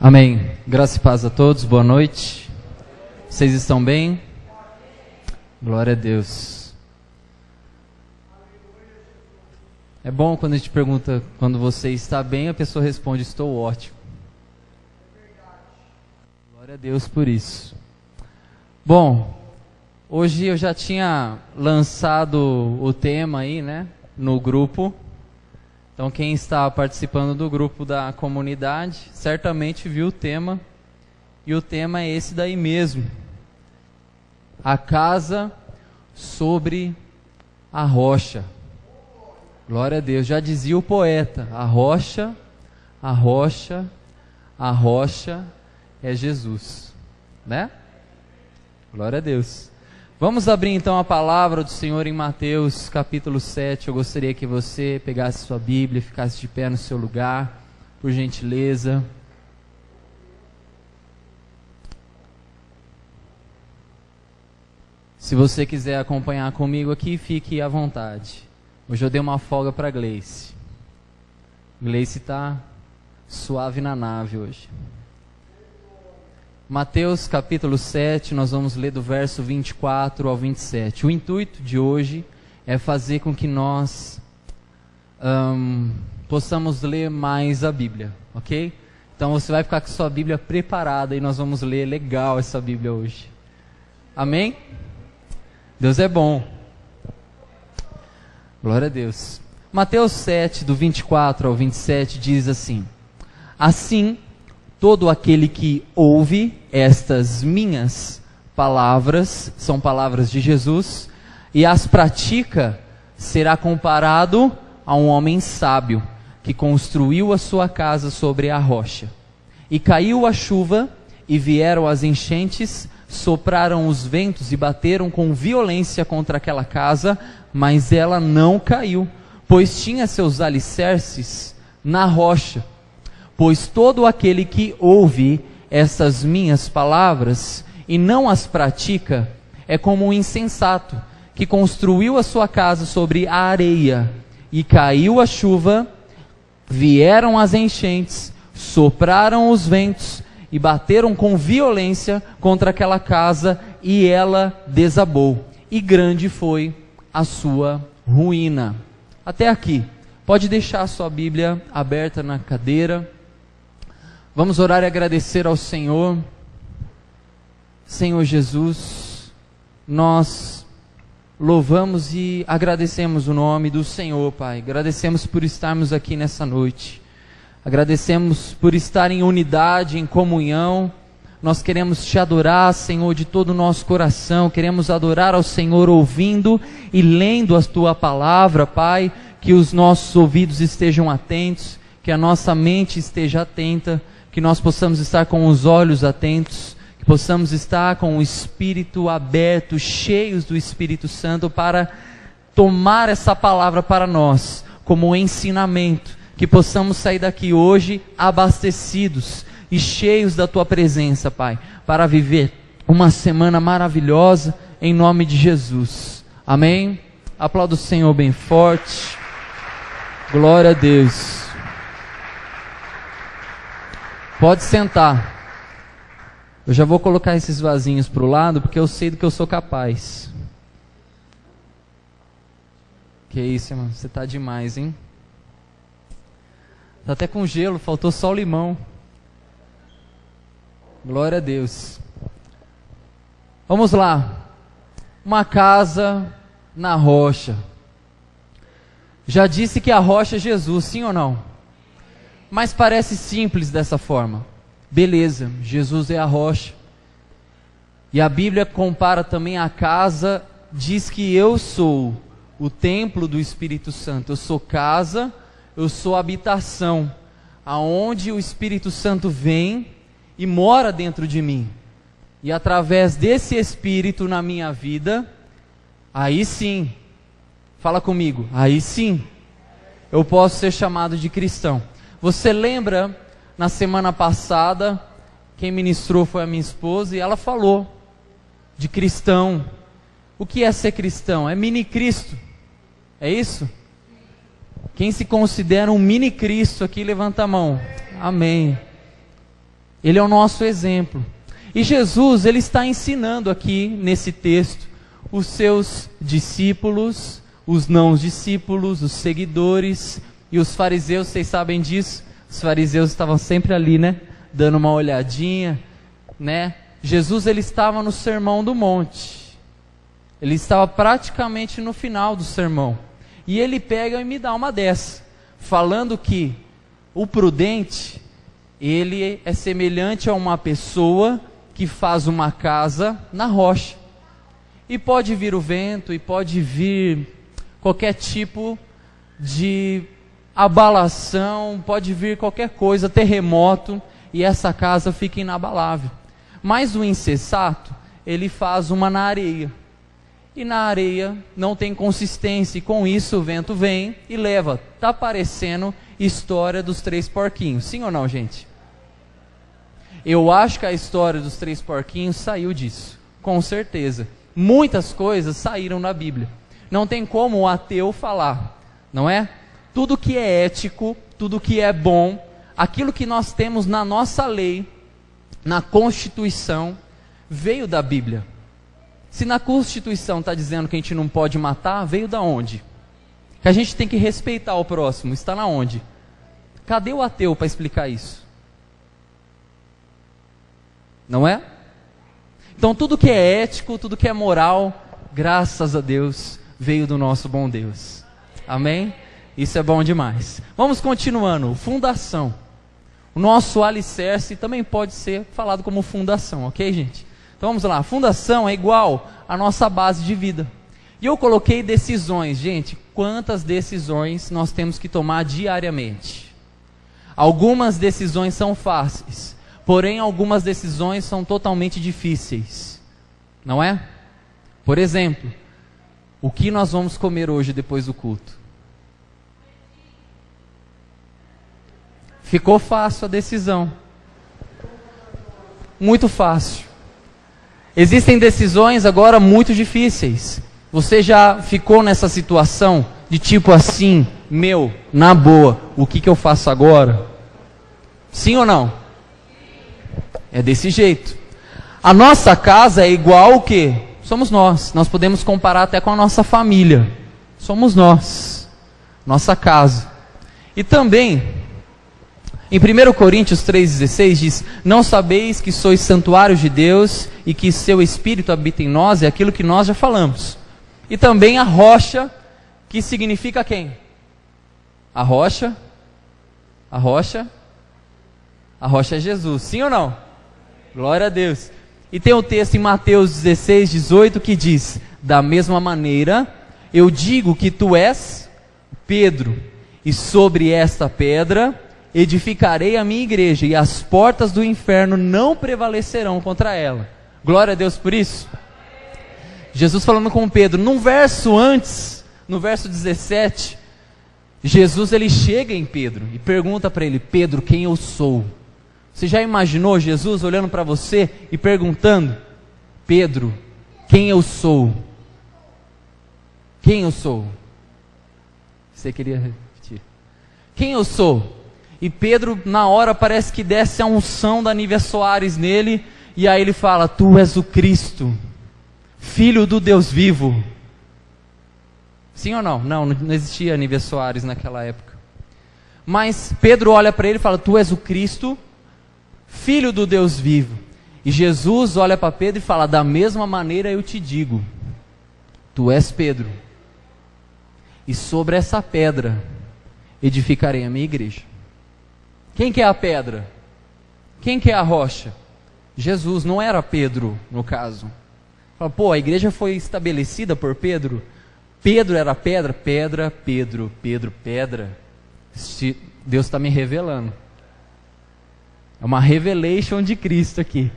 Amém. Graça e paz a todos, boa noite. Vocês estão bem? Glória a Deus. É bom quando a gente pergunta quando você está bem, a pessoa responde: estou ótimo. Glória a Deus por isso. Bom, hoje eu já tinha lançado o tema aí, né, no grupo. Então quem está participando do grupo da comunidade certamente viu o tema, e o tema é esse daí mesmo: a casa sobre a rocha. Glória a Deus, já dizia o poeta: a rocha, a rocha, a rocha é Jesus, né? Glória a Deus. Vamos abrir então a palavra do Senhor em Mateus capítulo 7. Eu gostaria que você pegasse sua Bíblia e ficasse de pé no seu lugar, por gentileza. Se você quiser acompanhar comigo aqui, fique à vontade. Hoje eu dei uma folga para Gleice. Gleice está suave na nave hoje. Mateus capítulo 7, nós vamos ler do verso 24 ao 27. O intuito de hoje é fazer com que nós possamos ler mais a Bíblia, ok? Então você vai ficar com sua Bíblia preparada e nós vamos ler legal essa Bíblia hoje. Amém? Deus é bom. Glória a Deus. Mateus 7, do 24 ao 27 diz assim: assim, todo aquele que ouve estas minhas palavras, são palavras de Jesus, e as pratica, será comparado a um homem sábio, que construiu a sua casa sobre a rocha. E caiu a chuva, e vieram as enchentes, sopraram os ventos e bateram com violência contra aquela casa, mas ela não caiu, pois tinha seus alicerces na rocha. Pois todo aquele que ouve essas minhas palavras e não as pratica, é como um insensato, que construiu a sua casa sobre a areia, e caiu a chuva, vieram as enchentes, sopraram os ventos, e bateram com violência contra aquela casa, e ela desabou, e grande foi a sua ruína. Até aqui. Pode deixar a sua Bíblia aberta na cadeira. Vamos orar e agradecer ao Senhor. Senhor Jesus, nós louvamos e agradecemos o nome do Senhor, Pai. Agradecemos por estarmos aqui nessa noite. Agradecemos por estar em unidade, em comunhão. Nós queremos te adorar, Senhor, de todo o nosso coração. Queremos adorar ao Senhor ouvindo e lendo a tua palavra, Pai. Que os nossos ouvidos estejam atentos, que a nossa mente esteja atenta, que nós possamos estar com os olhos atentos, que possamos estar com o espírito aberto, cheios do Espírito Santo, para tomar essa palavra para nós, como um ensinamento, que possamos sair daqui hoje abastecidos e cheios da Tua presença, Pai, para viver uma semana maravilhosa, em nome de Jesus. Amém? Aplauda o Senhor bem forte. Glória a Deus. Pode sentar. Eu já vou colocar esses vasinhos para o lado, porque eu sei do que eu sou capaz. Que isso, irmão? Você tá demais, hein? Tá até com gelo, faltou só o limão. Glória a Deus. Vamos lá. Uma casa na rocha. Já disse que a rocha é Jesus, sim ou não? Mas parece simples dessa forma. Beleza, Jesus é a rocha. E a Bíblia compara também a casa, diz que eu sou o templo do Espírito Santo. Eu sou casa, eu sou habitação, aonde o Espírito Santo vem e mora dentro de mim. E através desse Espírito na minha vida, aí sim, fala comigo, aí sim, eu posso ser chamado de cristão. Você lembra, na semana passada, quem ministrou foi a minha esposa, e ela falou de cristão. O que é ser cristão? É mini Cristo, é isso? Quem se considera um mini Cristo aqui, levanta a mão. Amém. Ele é o nosso exemplo. E Jesus, ele está ensinando aqui, nesse texto, os seus discípulos, os não discípulos, os seguidores e os fariseus, vocês sabem disso? Os fariseus estavam sempre ali, né? Dando uma olhadinha, né? Jesus, ele estava no Sermão do Monte. Ele estava praticamente no final do sermão. E ele pega e me dá uma dessa, falando que o prudente, ele é semelhante a uma pessoa que faz uma casa na rocha. E pode vir o vento, e pode vir qualquer tipo de abalação, pode vir qualquer coisa, terremoto, e essa casa fica inabalável. Mas o insensato, ele faz uma na areia. E na areia não tem consistência, e com isso o vento vem e leva. Está parecendo história dos 3 porquinhos, sim ou não, gente? Eu acho que a história dos 3 porquinhos saiu disso, com certeza. Muitas coisas saíram na Bíblia. Não tem como o ateu falar, não é? Tudo que é ético, tudo que é bom, aquilo que nós temos na nossa lei, na Constituição, veio da Bíblia. Se na Constituição está dizendo que a gente não pode matar, veio da onde? Que a gente tem que respeitar o próximo, está na onde? Cadê o ateu para explicar isso? Não é? Então tudo que é ético, tudo que é moral, graças a Deus, veio do nosso bom Deus. Amém? Isso é bom demais. Vamos continuando. Fundação. O nosso alicerce também pode ser falado como fundação, ok, gente? Então vamos lá. Fundação é igual à nossa base de vida. E eu coloquei decisões. Gente, quantas decisões nós temos que tomar diariamente? Algumas decisões são fáceis. Porém, algumas decisões são totalmente difíceis, não é? Por exemplo, o que nós vamos comer hoje depois do culto? Ficou fácil a decisão. Muito fácil. Existem decisões agora muito difíceis. Você já ficou nessa situação de tipo assim, na boa, o que eu faço agora? Sim ou não? É desse jeito. A nossa casa é igual o quê? Somos nós. Nós podemos comparar até com a nossa família. Somos nós. Nossa casa. E também, em 1 Coríntios 3,16 diz: não sabeis que sois santuários de Deus e que seu Espírito habita em nós? É aquilo que nós já falamos. E também a rocha, que significa quem? A rocha? A rocha? A rocha é Jesus. Sim ou não? Glória a Deus. E tem o texto em Mateus 16, 18 que diz: da mesma maneira, eu digo que tu és Pedro, e sobre esta pedra edificarei a minha igreja, e as portas do inferno não prevalecerão contra ela. Glória a Deus por isso. Jesus falando com Pedro, num verso antes, no verso 17, Jesus ele chega em Pedro e pergunta para ele: Pedro, quem eu sou? Você já imaginou Jesus olhando para você e perguntando: Pedro, quem eu sou? Quem eu sou? Você queria repetir? Quem eu sou? E Pedro, na hora, parece que desce a unção da Nívia Soares nele, e aí ele fala: tu és o Cristo, Filho do Deus vivo. Sim ou não? Não existia Nívia Soares naquela época. Mas Pedro olha para ele e fala: tu és o Cristo, Filho do Deus vivo. E Jesus olha para Pedro e fala: da mesma maneira eu te digo, tu és Pedro, e sobre essa pedra edificarei a minha igreja. Quem que é a pedra? Quem que é a rocha? Jesus, não era Pedro no caso. Fala, pô, a igreja foi estabelecida por Pedro? Pedro era pedra? Pedra, Pedro, pedra. Deus está me revelando. É uma revelation de Cristo aqui.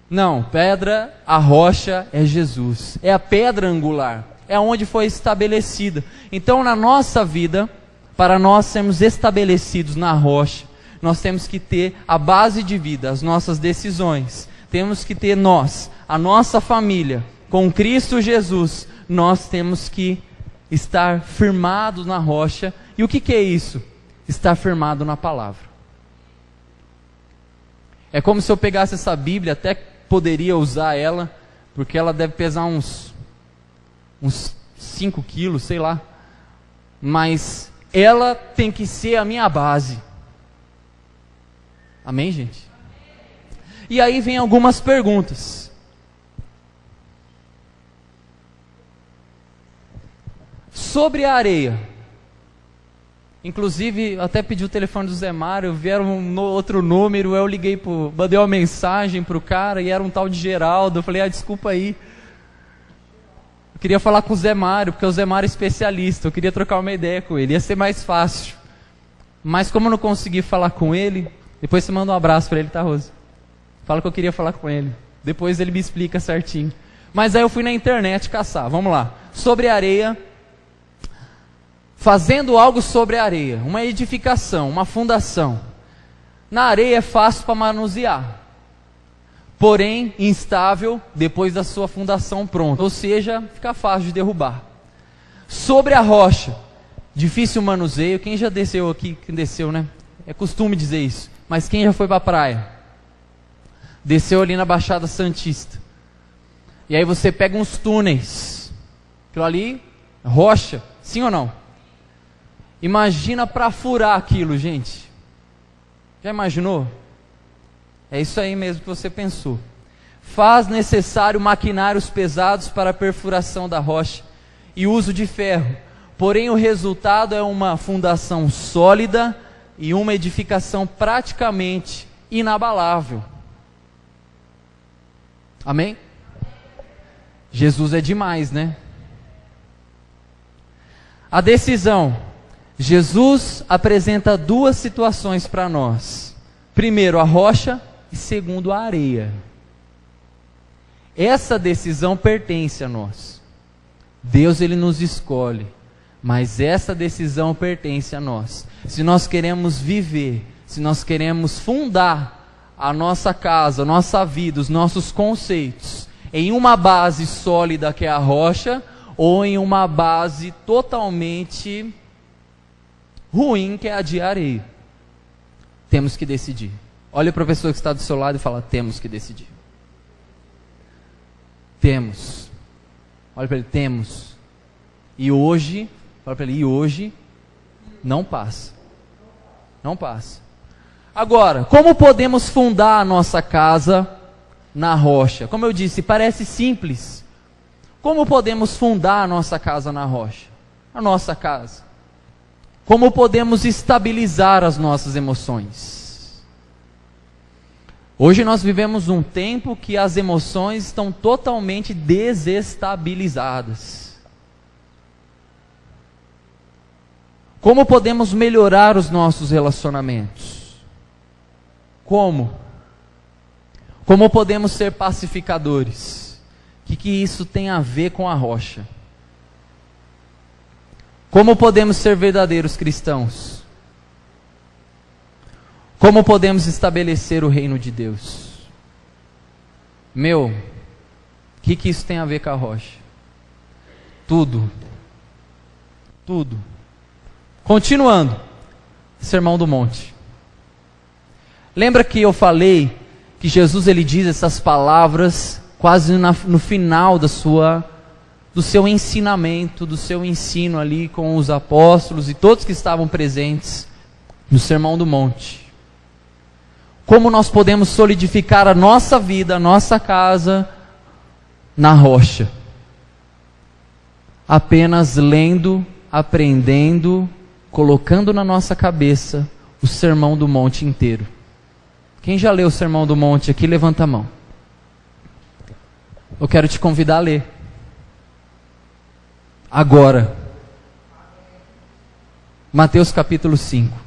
Não, pedra, a rocha é Jesus. É a pedra angular. É onde foi estabelecida. Então, na nossa vida, para nós sermos estabelecidos na rocha, nós temos que ter a base de vida, as nossas decisões. Temos que ter nós, a nossa família, com Cristo Jesus. Nós temos que estar firmados na rocha. E o que é isso? Estar firmado na palavra. É como se eu pegasse essa Bíblia, até poderia usar ela, porque ela deve pesar uns 5 quilos, sei lá. Mas ela tem que ser a minha base. Amém, gente? E aí vem algumas perguntas. Sobre a areia. Inclusive, até pedi o telefone do Zé Mário, vieram outro número, eu liguei, mandei uma mensagem pro cara, e era um tal de Geraldo. Eu falei, desculpa aí. Eu queria falar com o Zé Mário, porque o Zé Mário é especialista, eu queria trocar uma ideia com ele, ia ser mais fácil. Mas como eu não consegui falar com ele, depois você manda um abraço para ele, tá, Rosa? Fala que eu queria falar com ele, depois ele me explica certinho. Mas aí eu fui na internet caçar, vamos lá. Sobre a areia, fazendo algo sobre a areia, uma edificação, uma fundação. Na areia é fácil para manusear, porém instável depois da sua fundação pronta, ou seja, fica fácil de derrubar. Sobre a rocha, difícil manuseio. Quem já desceu aqui, quem desceu, né? É costume dizer isso, mas quem já foi para a praia? Desceu ali na Baixada Santista, e aí você pega uns túneis, aquilo ali, rocha, sim ou não? Imagina para furar aquilo, gente. Já imaginou? É isso aí mesmo que você pensou. Faz necessário maquinários pesados para a perfuração da rocha e uso de ferro. Porém, o resultado é uma fundação sólida e uma edificação praticamente inabalável. Amém? Jesus é demais, né? A decisão. Jesus apresenta duas situações para nós. Primeiro, a rocha, e segundo, a areia. Essa decisão pertence a nós. Deus, ele nos escolhe, mas essa decisão pertence a nós. Se nós queremos viver, se nós queremos fundar a nossa casa, a nossa vida, os nossos conceitos em uma base sólida que é a rocha, ou em uma base totalmente ruim que é a de areia, temos que decidir. Olha o professor que está do seu lado e fala, temos que decidir. Temos. Olha para ele, temos. E hoje, fala para ele, e hoje não passa. Não passa. Agora, como podemos fundar a nossa casa na rocha? Como eu disse, parece simples. Como podemos fundar a nossa casa na rocha? A nossa casa. Como podemos estabilizar as nossas emoções? Hoje nós vivemos um tempo que as emoções estão totalmente desestabilizadas. Como podemos melhorar os nossos relacionamentos? Como? Como podemos ser pacificadores? O que isso tem a ver com a rocha? Como podemos ser verdadeiros cristãos? Como podemos estabelecer o reino de Deus? O que isso tem a ver com a rocha? Tudo. Tudo. Continuando, Sermão do Monte. Lembra que eu falei que Jesus, ele diz essas palavras quase no final do seu ensinamento, do seu ensino ali com os apóstolos e todos que estavam presentes no Sermão do Monte. Como nós podemos solidificar a nossa vida, a nossa casa na rocha? Apenas lendo, aprendendo, colocando na nossa cabeça o Sermão do Monte inteiro. Quem já leu o Sermão do Monte aqui, levanta a mão. Eu quero te convidar a ler. Agora. Mateus capítulo 5.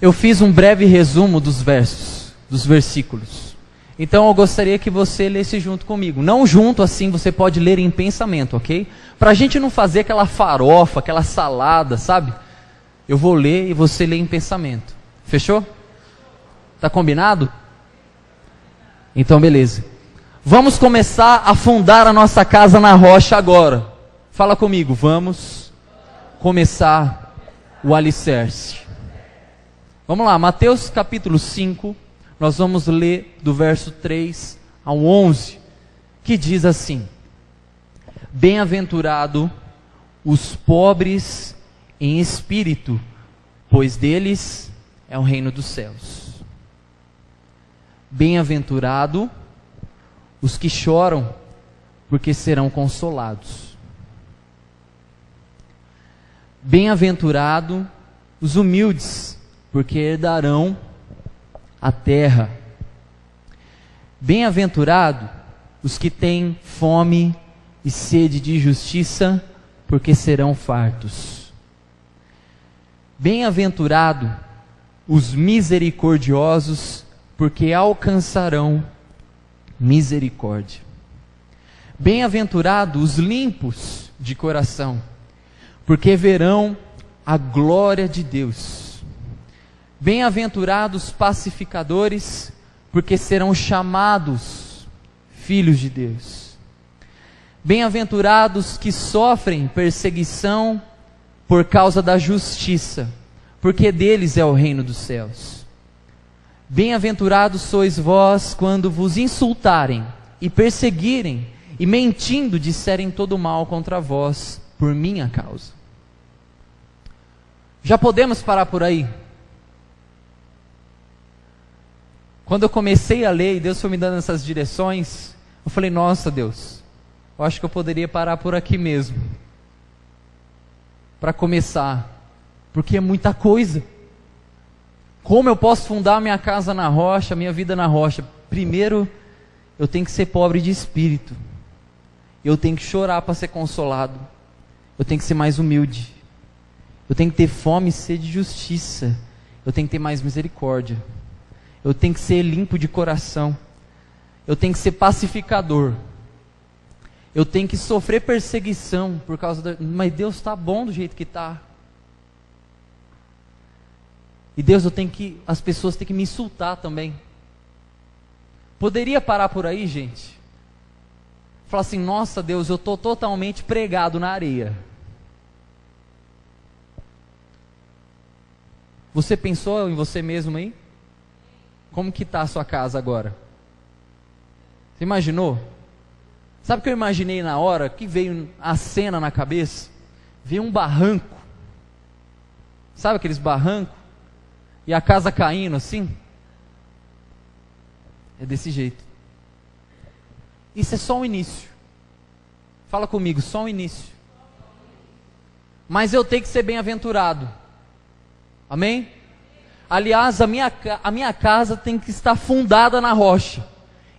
Eu fiz um breve resumo dos versos, dos versículos. Então eu gostaria que você lesse junto comigo. Não junto assim, você pode ler em pensamento, ok? Para a gente não fazer aquela farofa, aquela salada, sabe? Eu vou ler e você lê em pensamento. Fechou? Tá combinado? Então beleza. Vamos começar a fundar a nossa casa na rocha agora. Fala comigo, vamos começar o alicerce. Vamos lá, Mateus capítulo 5, nós vamos ler do verso 3 ao 11, que diz assim: Bem-aventurado os pobres em espírito, pois deles é o reino dos céus. Bem-aventurado os que choram, porque serão consolados. Bem-aventurado os humildes, porque herdarão a terra. Bem-aventurado os que têm fome e sede de justiça, porque serão fartos. Bem-aventurado os misericordiosos, porque alcançarão misericórdia. Bem-aventurado os limpos de coração, porque verão a glória de Deus. Bem-aventurados pacificadores, porque serão chamados filhos de Deus. Bem-aventurados que sofrem perseguição por causa da justiça, porque deles é o reino dos céus. Bem-aventurados sois vós quando vos insultarem e perseguirem e mentindo disserem todo mal contra vós por minha causa. Já podemos parar por aí? Quando eu comecei a ler e Deus foi me dando essas direções, eu falei, nossa Deus, eu acho que eu poderia parar por aqui mesmo, para começar, porque é muita coisa. Como eu posso fundar minha casa na rocha, minha vida na rocha? Primeiro, eu tenho que ser pobre de espírito, eu tenho que chorar para ser consolado, eu tenho que ser mais humilde, eu tenho que ter fome e sede de justiça, eu tenho que ter mais misericórdia, eu tenho que ser limpo de coração, eu tenho que ser pacificador, eu tenho que sofrer perseguição por causa da... Mas Deus está bom do jeito que está. E Deus, as pessoas têm que me insultar também. Poderia parar por aí, gente? Falar assim, nossa Deus, eu estou totalmente pregado na areia. Você pensou em você mesmo aí? Como que está a sua casa agora? Você imaginou? Sabe o que eu imaginei na hora? Que veio a cena na cabeça? Veio um barranco. Sabe aqueles barrancos? E a casa caindo assim? É desse jeito. Isso é só o início. Fala comigo, só o início. Mas eu tenho que ser bem-aventurado. Amém? Aliás, a minha casa tem que estar fundada na rocha.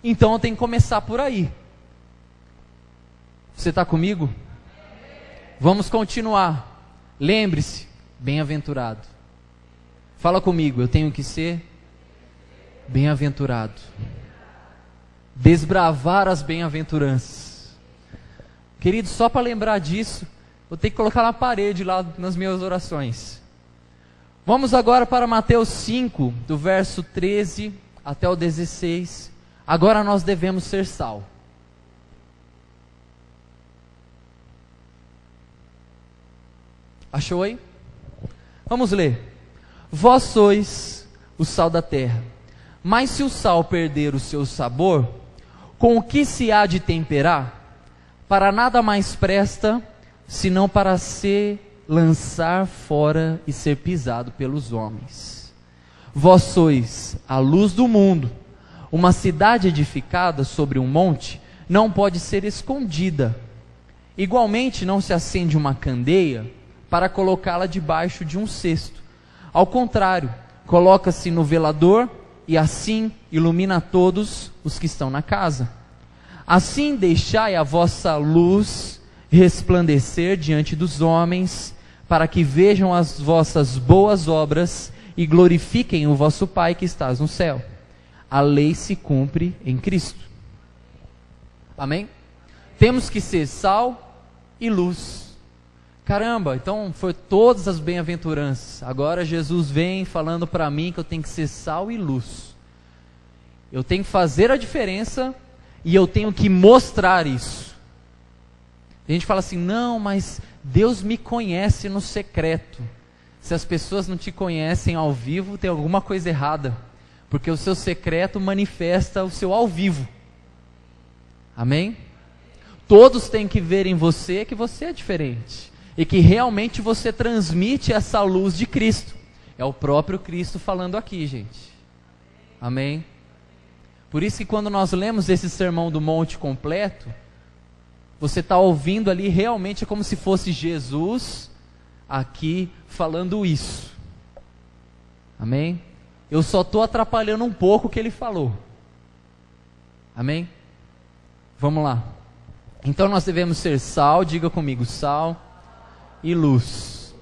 Então eu tenho que começar por aí. Você está comigo? Vamos continuar. Lembre-se, bem-aventurado. Fala comigo, eu tenho que ser bem-aventurado. Desbravar as bem-aventuranças. Querido, só para lembrar disso, eu tenho que colocar na parede lá nas minhas orações. Vamos agora para Mateus 5, do verso 13 até o 16. Agora nós devemos ser sal. Achou aí? Vamos ler. Vós sois o sal da terra. Mas se o sal perder o seu sabor, com o que se há de temperar? Para nada mais presta, senão para se lançar fora e ser pisado pelos homens. Vós sois a luz do mundo. Uma cidade edificada sobre um monte não pode ser escondida. Igualmente não se acende uma candeia para colocá-la debaixo de um cesto. Ao contrário, coloca-se no velador e assim ilumina todos os que estão na casa. Assim deixai a vossa luz resplandecer diante dos homens, para que vejam as vossas boas obras e glorifiquem o vosso Pai que estás no céu. A lei se cumpre em Cristo. Amém? Temos que ser sal e luz. Caramba, então foi todas as bem-aventuranças. Agora Jesus vem falando para mim que eu tenho que ser sal e luz. Eu tenho que fazer a diferença e eu tenho que mostrar isso. A gente fala assim, não, mas Deus me conhece no secreto. Se as pessoas não te conhecem ao vivo, tem alguma coisa errada, porque o seu secreto manifesta o seu ao vivo. Amém? Todos têm que ver em você que você é diferente, e que realmente você transmite essa luz de Cristo. É o próprio Cristo falando aqui, gente. Amém? Por isso que quando nós lemos esse Sermão do Monte completo, você está ouvindo ali, realmente é como se fosse Jesus aqui falando isso. Amém? Eu só estou atrapalhando um pouco o que ele falou. Amém? Vamos lá. Então nós devemos ser sal, diga comigo, sal e luz.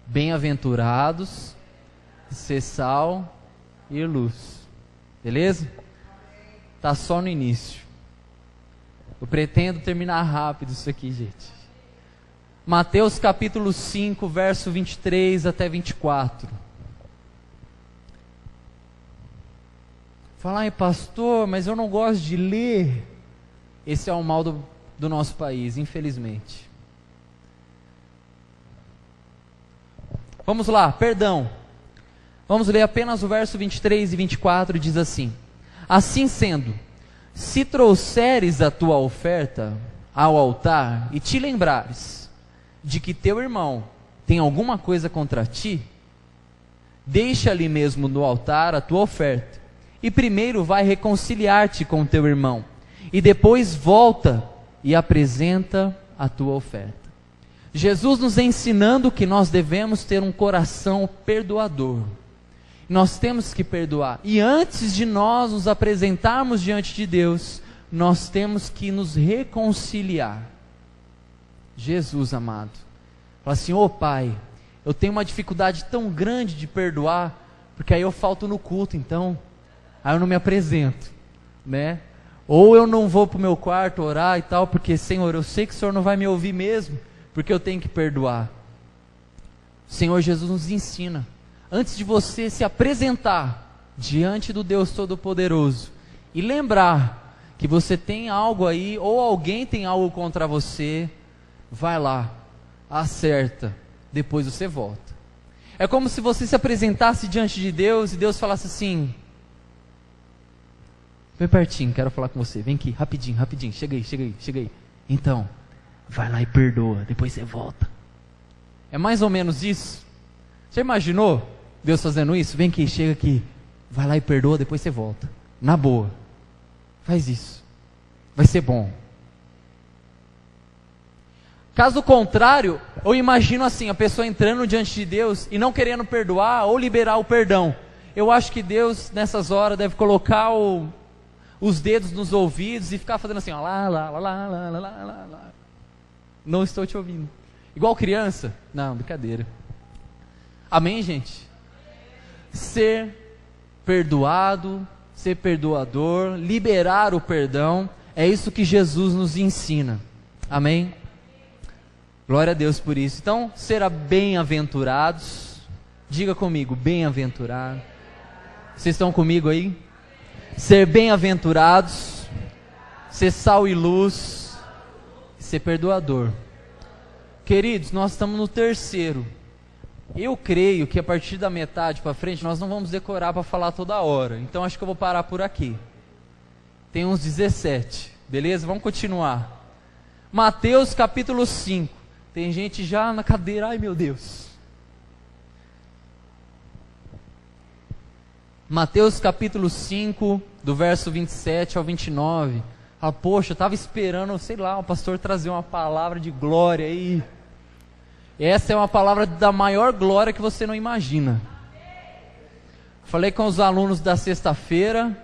Bem-aventurados, ser sal e luz. Beleza? Tá só no início. Eu pretendo terminar rápido isso aqui, gente. Mateus capítulo 5, verso 23 até 24. Fala aí, pastor, mas eu não gosto de ler. Esse é o mal do nosso país, infelizmente. Vamos lá, perdão. Vamos ler apenas o verso 23 e 24, diz assim: Assim sendo, se trouxeres a tua oferta ao altar e te lembrares de que teu irmão tem alguma coisa contra ti, deixa ali mesmo no altar a tua oferta, e primeiro vai reconciliar-te com teu irmão, e depois volta e apresenta a tua oferta. Jesus nos ensinando que nós devemos ter um coração perdoador. Nós temos que perdoar, e antes de nós nos apresentarmos diante de Deus, nós temos que nos reconciliar. Jesus amado, fala assim: ô Pai, eu tenho uma dificuldade tão grande de perdoar, porque aí eu falto no culto, então, aí eu não me apresento, né? Ou eu não vou para o meu quarto orar e tal, porque Senhor, eu sei que o Senhor não vai me ouvir mesmo, porque eu tenho que perdoar. O Senhor Jesus nos ensina, antes de você se apresentar diante do Deus Todo-Poderoso, e lembrar que você tem algo aí, ou alguém tem algo contra você, vai lá, acerta, depois você volta. É como se você se apresentasse diante de Deus, e Deus falasse assim: vem pertinho, quero falar com você, vem aqui, rapidinho, rapidinho, chega aí. Então, vai lá e perdoa, depois você volta. É mais ou menos isso. Você imaginou Deus fazendo isso? Vem aqui, chega aqui, vai lá e perdoa, depois você volta. Na boa, faz isso, vai ser bom. Caso contrário, eu imagino assim, a pessoa entrando diante de Deus e não querendo perdoar ou liberar o perdão. Eu acho que Deus nessas horas deve colocar os dedos nos ouvidos e ficar fazendo assim, ó, lá. Não estou te ouvindo. Igual criança? Não, brincadeira. Amém, gente? Ser perdoado, ser perdoador, liberar o perdão, é isso que Jesus nos ensina. Amém? Glória a Deus por isso. Então, ser bem-aventurados. Diga comigo, bem-aventurado. Vocês estão comigo aí? Ser bem-aventurados, ser sal e luz, ser perdoador. Queridos, nós estamos no terceiro. Eu creio que a partir da metade para frente nós não vamos decorar para falar toda hora. Então acho que eu vou parar por aqui. Tem uns 17, beleza? Vamos continuar. Mateus capítulo 5. Tem gente já na cadeira, ai meu Deus. Mateus capítulo 5, do verso 27 ao 29. Fala, poxa, eu estava esperando, sei lá, o pastor trazer uma palavra de glória aí. Essa é uma palavra da maior glória que você não imagina. Falei com os alunos da sexta-feira.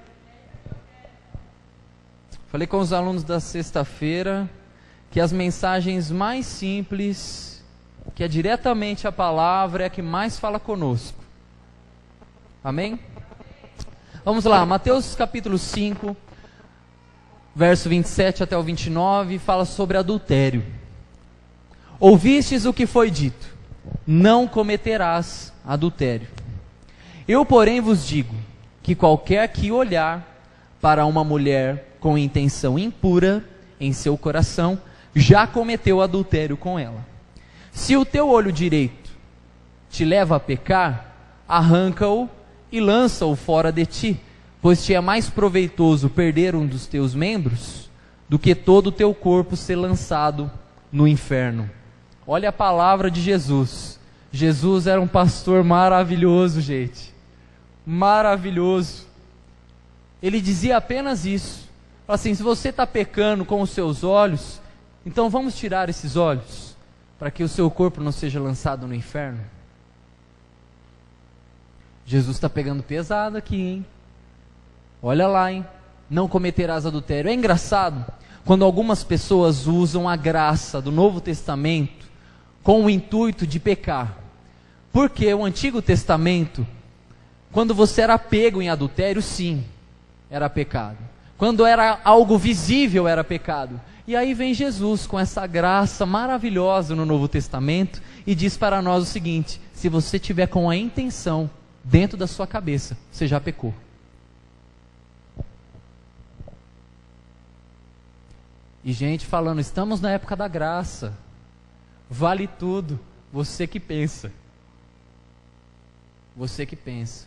Que as mensagens mais simples, que é diretamente a palavra, é a que mais fala conosco. Amém? Vamos lá, Mateus capítulo 5, verso 27 até o 29, fala sobre adultério. Ouvistes o que foi dito: não cometerás adultério. Eu, porém, vos digo que qualquer que olhar para uma mulher com intenção impura em seu coração, já cometeu adultério com ela. Se o teu olho direito te leva a pecar, arranca-o e lança-o fora de ti, pois te é mais proveitoso perder um dos teus membros do que todo o teu corpo ser lançado no inferno. Olha a palavra de Jesus. Jesus era um pastor maravilhoso, gente. Maravilhoso. Ele dizia apenas isso. Fala assim: se você está pecando com os seus olhos, então vamos tirar esses olhos, para que o seu corpo não seja lançado no inferno. Jesus está pegando pesado aqui, hein? Olha lá, hein? Não cometerás adultério. É engraçado quando algumas pessoas usam a graça do Novo Testamento com o intuito de pecar. Porque o Antigo Testamento, quando você era pego em adultério, sim, era pecado. Quando era algo visível, era pecado. E aí vem Jesus com essa graça maravilhosa no Novo Testamento e diz para nós o seguinte: se você tiver com a intenção dentro da sua cabeça, você já pecou. E gente falando, estamos na época da graça, vale tudo. Você que pensa. Você que pensa.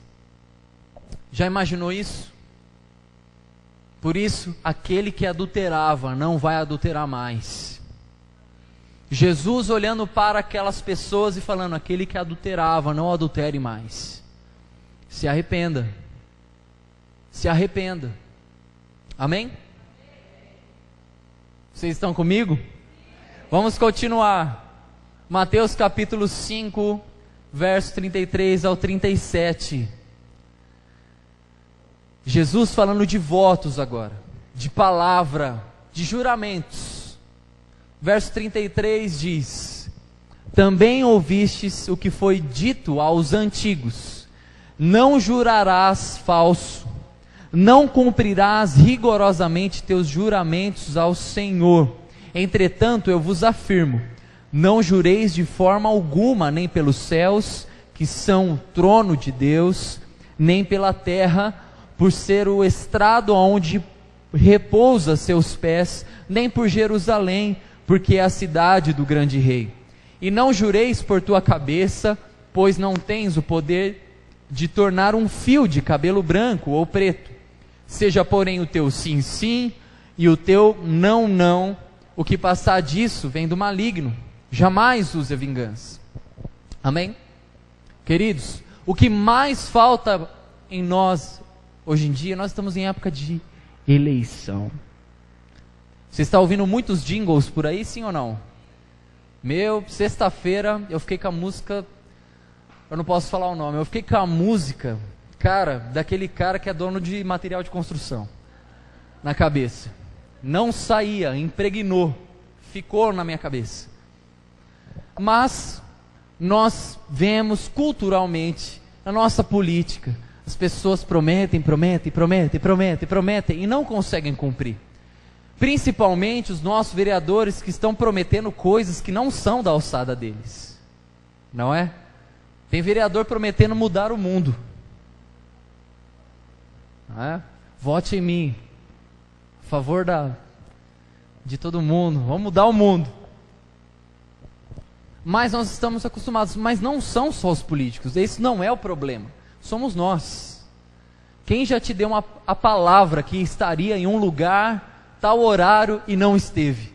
Já imaginou isso? Por isso, aquele que adulterava não vai adulterar mais. Jesus olhando para aquelas pessoas e falando: aquele que adulterava, não adultere mais. Se arrependa. Se arrependa. Amém? Vocês estão comigo? Vamos continuar. Mateus capítulo 5, verso 33 ao 37. Jesus falando de votos agora, de palavra, de juramentos. Verso 33 diz: também ouvistes o que foi dito aos antigos: não jurarás falso, não cumprirás rigorosamente teus juramentos ao Senhor. Entretanto, eu vos afirmo: não jureis de forma alguma, nem pelos céus, que são o trono de Deus, nem pela terra, por ser o estrado onde repousa seus pés, nem por Jerusalém, porque é a cidade do grande rei. E não jureis por tua cabeça, pois não tens o poder de tornar um fio de cabelo branco ou preto. Seja, porém, o teu sim, sim, e o teu não, não. O que passar disso vem do maligno. Jamais use a vingança. Amém? Queridos, o que mais falta em nós hoje em dia, nós estamos em época de eleição. Você está ouvindo muitos jingles por aí, sim ou não? Sexta-feira eu fiquei com a música, eu não posso falar o nome, eu fiquei com a música, cara, daquele cara que é dono de material de construção, na cabeça. Não saía, impregnou, ficou na minha cabeça. Mas nós vemos culturalmente, na nossa política, as pessoas prometem e não conseguem cumprir. Principalmente os nossos vereadores que estão prometendo coisas que não são da alçada deles. Não é? Tem vereador prometendo mudar o mundo. Não é? Vote em mim. A favor de todo mundo. Vamos mudar o mundo. Mas nós estamos acostumados. Mas não são só os políticos. Esse não é o problema. Somos nós. Quem já te deu a palavra que estaria em um lugar, tal horário e não esteve?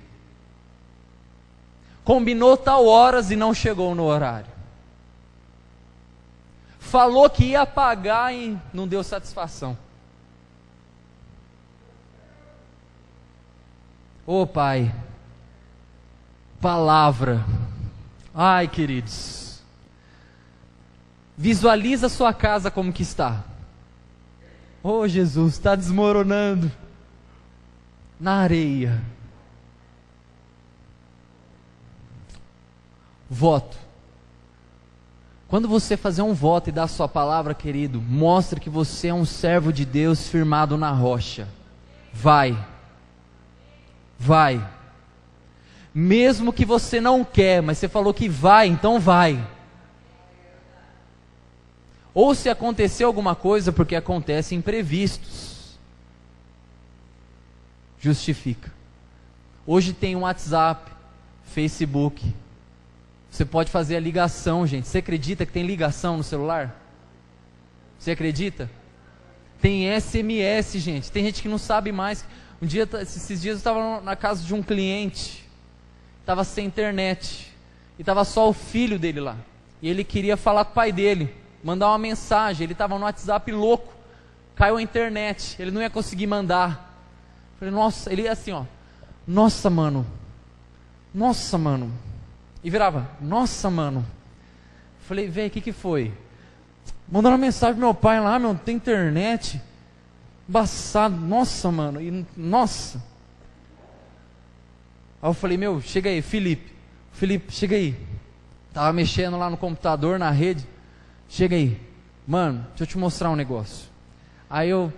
Combinou tal horas e não chegou no horário? Falou que ia pagar e não deu satisfação? Ô Pai, palavra. Ai, queridos, visualiza a sua casa como que está. Oh Jesus, está desmoronando na areia. Voto. Quando você fazer um voto e dar a sua palavra, querido, mostre que você é um servo de Deus firmado na rocha. Vai. Mesmo que você não quer, mas você falou que vai, então vai. Ou se acontecer alguma coisa, porque acontece imprevistos, justifica. Hoje tem um WhatsApp, Facebook, Você pode fazer a ligação, gente. Você acredita que tem ligação no celular? Você acredita? Tem SMS, gente. Tem gente que não sabe mais. Esses dias eu estava na casa de um cliente, estava sem internet, e estava só o filho dele lá. E ele queria falar com o pai dele, mandar uma mensagem. Ele estava no WhatsApp louco, caiu a internet, ele não ia conseguir mandar. Falei, nossa, ele ia assim, ó, nossa mano, e virava, nossa mano. Falei, velho, o que foi? Mandaram uma mensagem pro meu pai lá, meu, não tem internet, embaçado, nossa mano, e nossa. Aí eu falei, meu, chega aí, Felipe, chega aí. Tava mexendo lá no computador, na rede, chega aí, mano, deixa eu te mostrar um negócio. Aí eu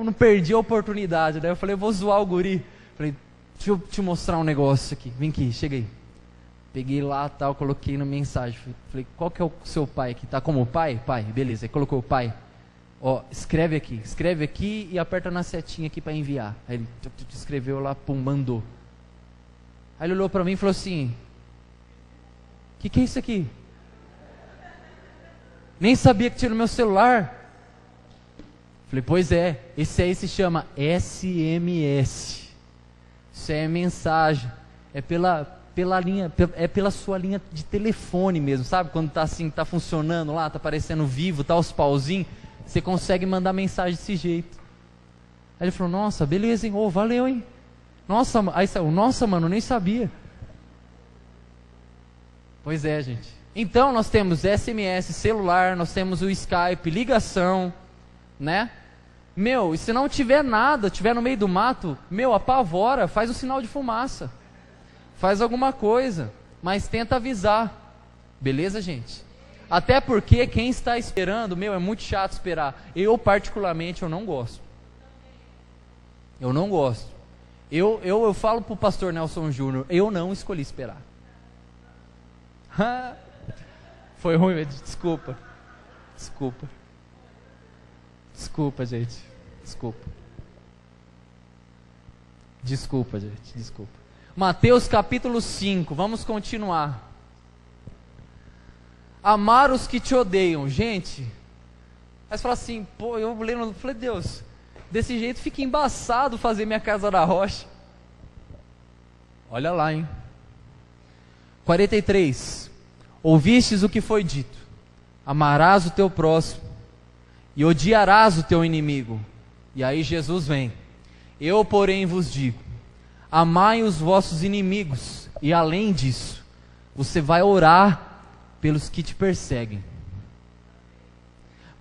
não perdi a oportunidade, daí eu falei, eu vou zoar o guri. Falei, deixa eu te mostrar um negócio aqui, vem aqui, chega aí. Peguei lá, tal, coloquei na mensagem. Falei, qual que é o seu pai aqui? Tá como pai? Pai, beleza. Aí colocou o pai. Ó, escreve aqui e aperta na setinha aqui para enviar. Aí ele escreveu lá, pum, mandou. Aí ele olhou para mim e falou assim, que é isso aqui? Nem sabia que tinha no meu celular. Falei, pois é, esse aí se chama SMS. Isso é mensagem. É pela linha, é pela sua linha de telefone mesmo, sabe? Quando tá assim, tá funcionando lá, tá aparecendo vivo, tá os pauzinhos, você consegue mandar mensagem desse jeito. Aí ele falou, nossa, beleza, hein? Oh, valeu, hein? Nossa, aí saiu, nossa, mano, nem sabia. Pois é, gente. Então nós temos SMS, celular, nós temos o Skype, ligação, né? Meu, e se não tiver nada, tiver no meio do mato, meu, apavora, faz o sinal de fumaça. Faz alguma coisa, mas tenta avisar. Beleza, gente? Até porque quem está esperando, meu, é muito chato esperar. Eu particularmente, eu não gosto. Eu não gosto. Eu falo pro pastor Nelson Júnior, eu não escolhi esperar. Foi ruim, desculpa. Desculpa, gente. Desculpa, gente. Mateus capítulo 5, vamos continuar. Amar os que te odeiam, gente. Aí você fala assim, pô, eu falei, Deus, desse jeito fica embaçado fazer minha casa da rocha. Olha lá, hein. 43. Ouvistes o que foi dito: amarás o teu próximo e odiarás o teu inimigo. E aí Jesus vem. Eu, porém, vos digo: amai os vossos inimigos, e além disso, você vai orar pelos que te perseguem,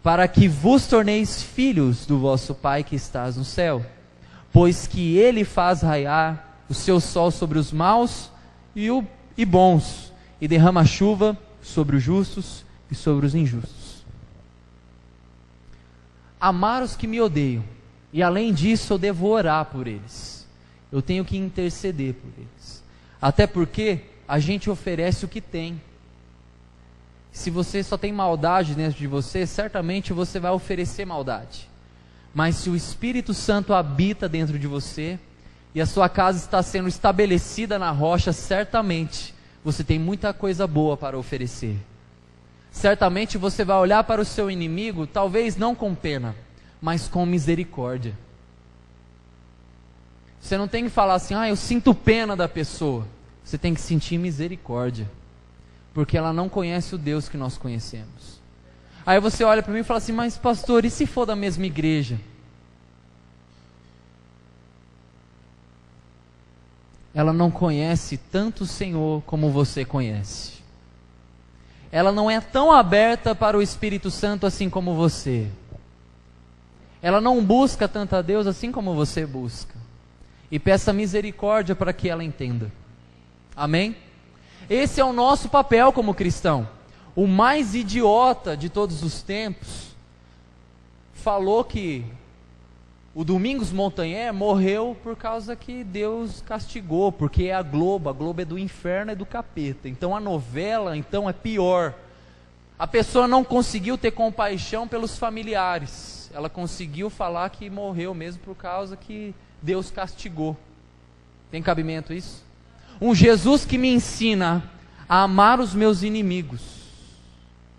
para que vos torneis filhos do vosso Pai que estás no céu, pois que Ele faz raiar o seu sol sobre os maus e bons, e derrama chuva sobre os justos e sobre os injustos. Amar os que me odeiam, e além disso eu devo orar por eles. Eu tenho que interceder por eles. Até porque a gente oferece o que tem. Se você só tem maldade dentro de você, certamente você vai oferecer maldade. Mas se o Espírito Santo habita dentro de você, e a sua casa está sendo estabelecida na rocha, certamente você tem muita coisa boa para oferecer. Certamente você vai olhar para o seu inimigo, talvez não com pena, mas com misericórdia. Você não tem que falar assim, eu sinto pena da pessoa. Você tem que sentir misericórdia, porque ela não conhece o Deus que nós conhecemos. Aí você olha para mim e fala assim, mas pastor, e se for da mesma igreja? Ela não conhece tanto o Senhor como você conhece. Ela não é tão aberta para o Espírito Santo assim como você. Ela não busca tanto a Deus assim como você busca. E peça misericórdia para que ela entenda. Amém? Esse é o nosso papel como cristão. O mais idiota de todos os tempos falou que o Domingos Montanher morreu por causa que Deus castigou, porque é a Globo é do inferno, é do capeta. Então a novela, então, é pior. A pessoa não conseguiu ter compaixão pelos familiares. Ela conseguiu falar que morreu mesmo por causa que Deus castigou. Tem cabimento isso? Um Jesus que me ensina a amar os meus inimigos,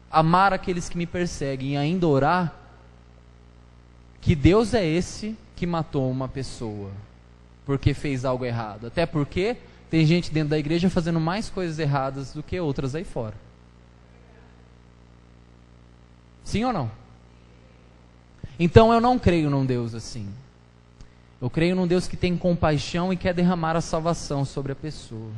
amar aqueles que me perseguem e ainda orar, que Deus é esse que matou uma pessoa porque fez algo errado. Até porque tem gente dentro da igreja fazendo mais coisas erradas do que outras aí fora. Sim ou não? Então eu não creio num Deus assim. Eu creio num Deus que tem compaixão e quer derramar a salvação sobre a pessoa.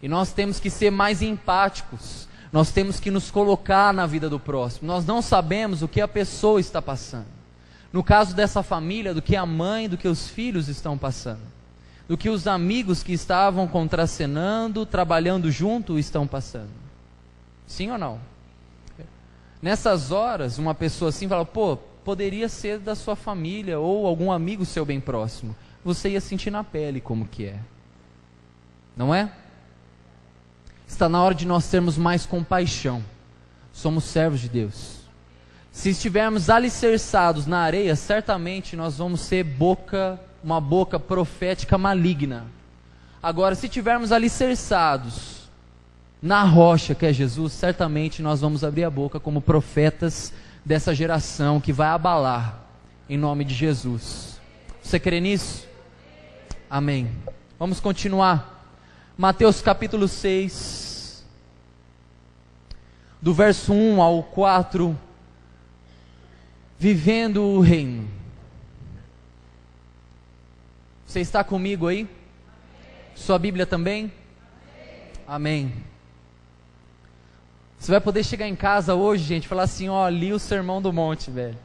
E nós temos que ser mais empáticos. Nós temos que nos colocar na vida do próximo. Nós não sabemos o que a pessoa está passando. No caso dessa família, do que a mãe, do que os filhos estão passando. Do que os amigos que estavam contracenando, trabalhando junto, estão passando. Sim ou não? Nessas horas, uma pessoa assim fala, pô, poderia ser da sua família ou algum amigo seu bem próximo. Você ia sentir na pele como que é. Não é? Está na hora de nós termos mais compaixão. Somos servos de Deus. Se estivermos alicerçados na areia, certamente nós vamos ser uma boca profética maligna. Agora, se estivermos alicerçados na rocha que é Jesus, certamente nós vamos abrir a boca como profetas dessa geração que vai abalar em nome de Jesus. Você crê nisso? Amém. Vamos continuar. Mateus capítulo 6, do verso 1 ao 4, vivendo o reino. Você está comigo aí? Sua Bíblia também? Amém. Você vai poder chegar em casa hoje, gente, e falar assim, ó, li o Sermão do Monte, velho.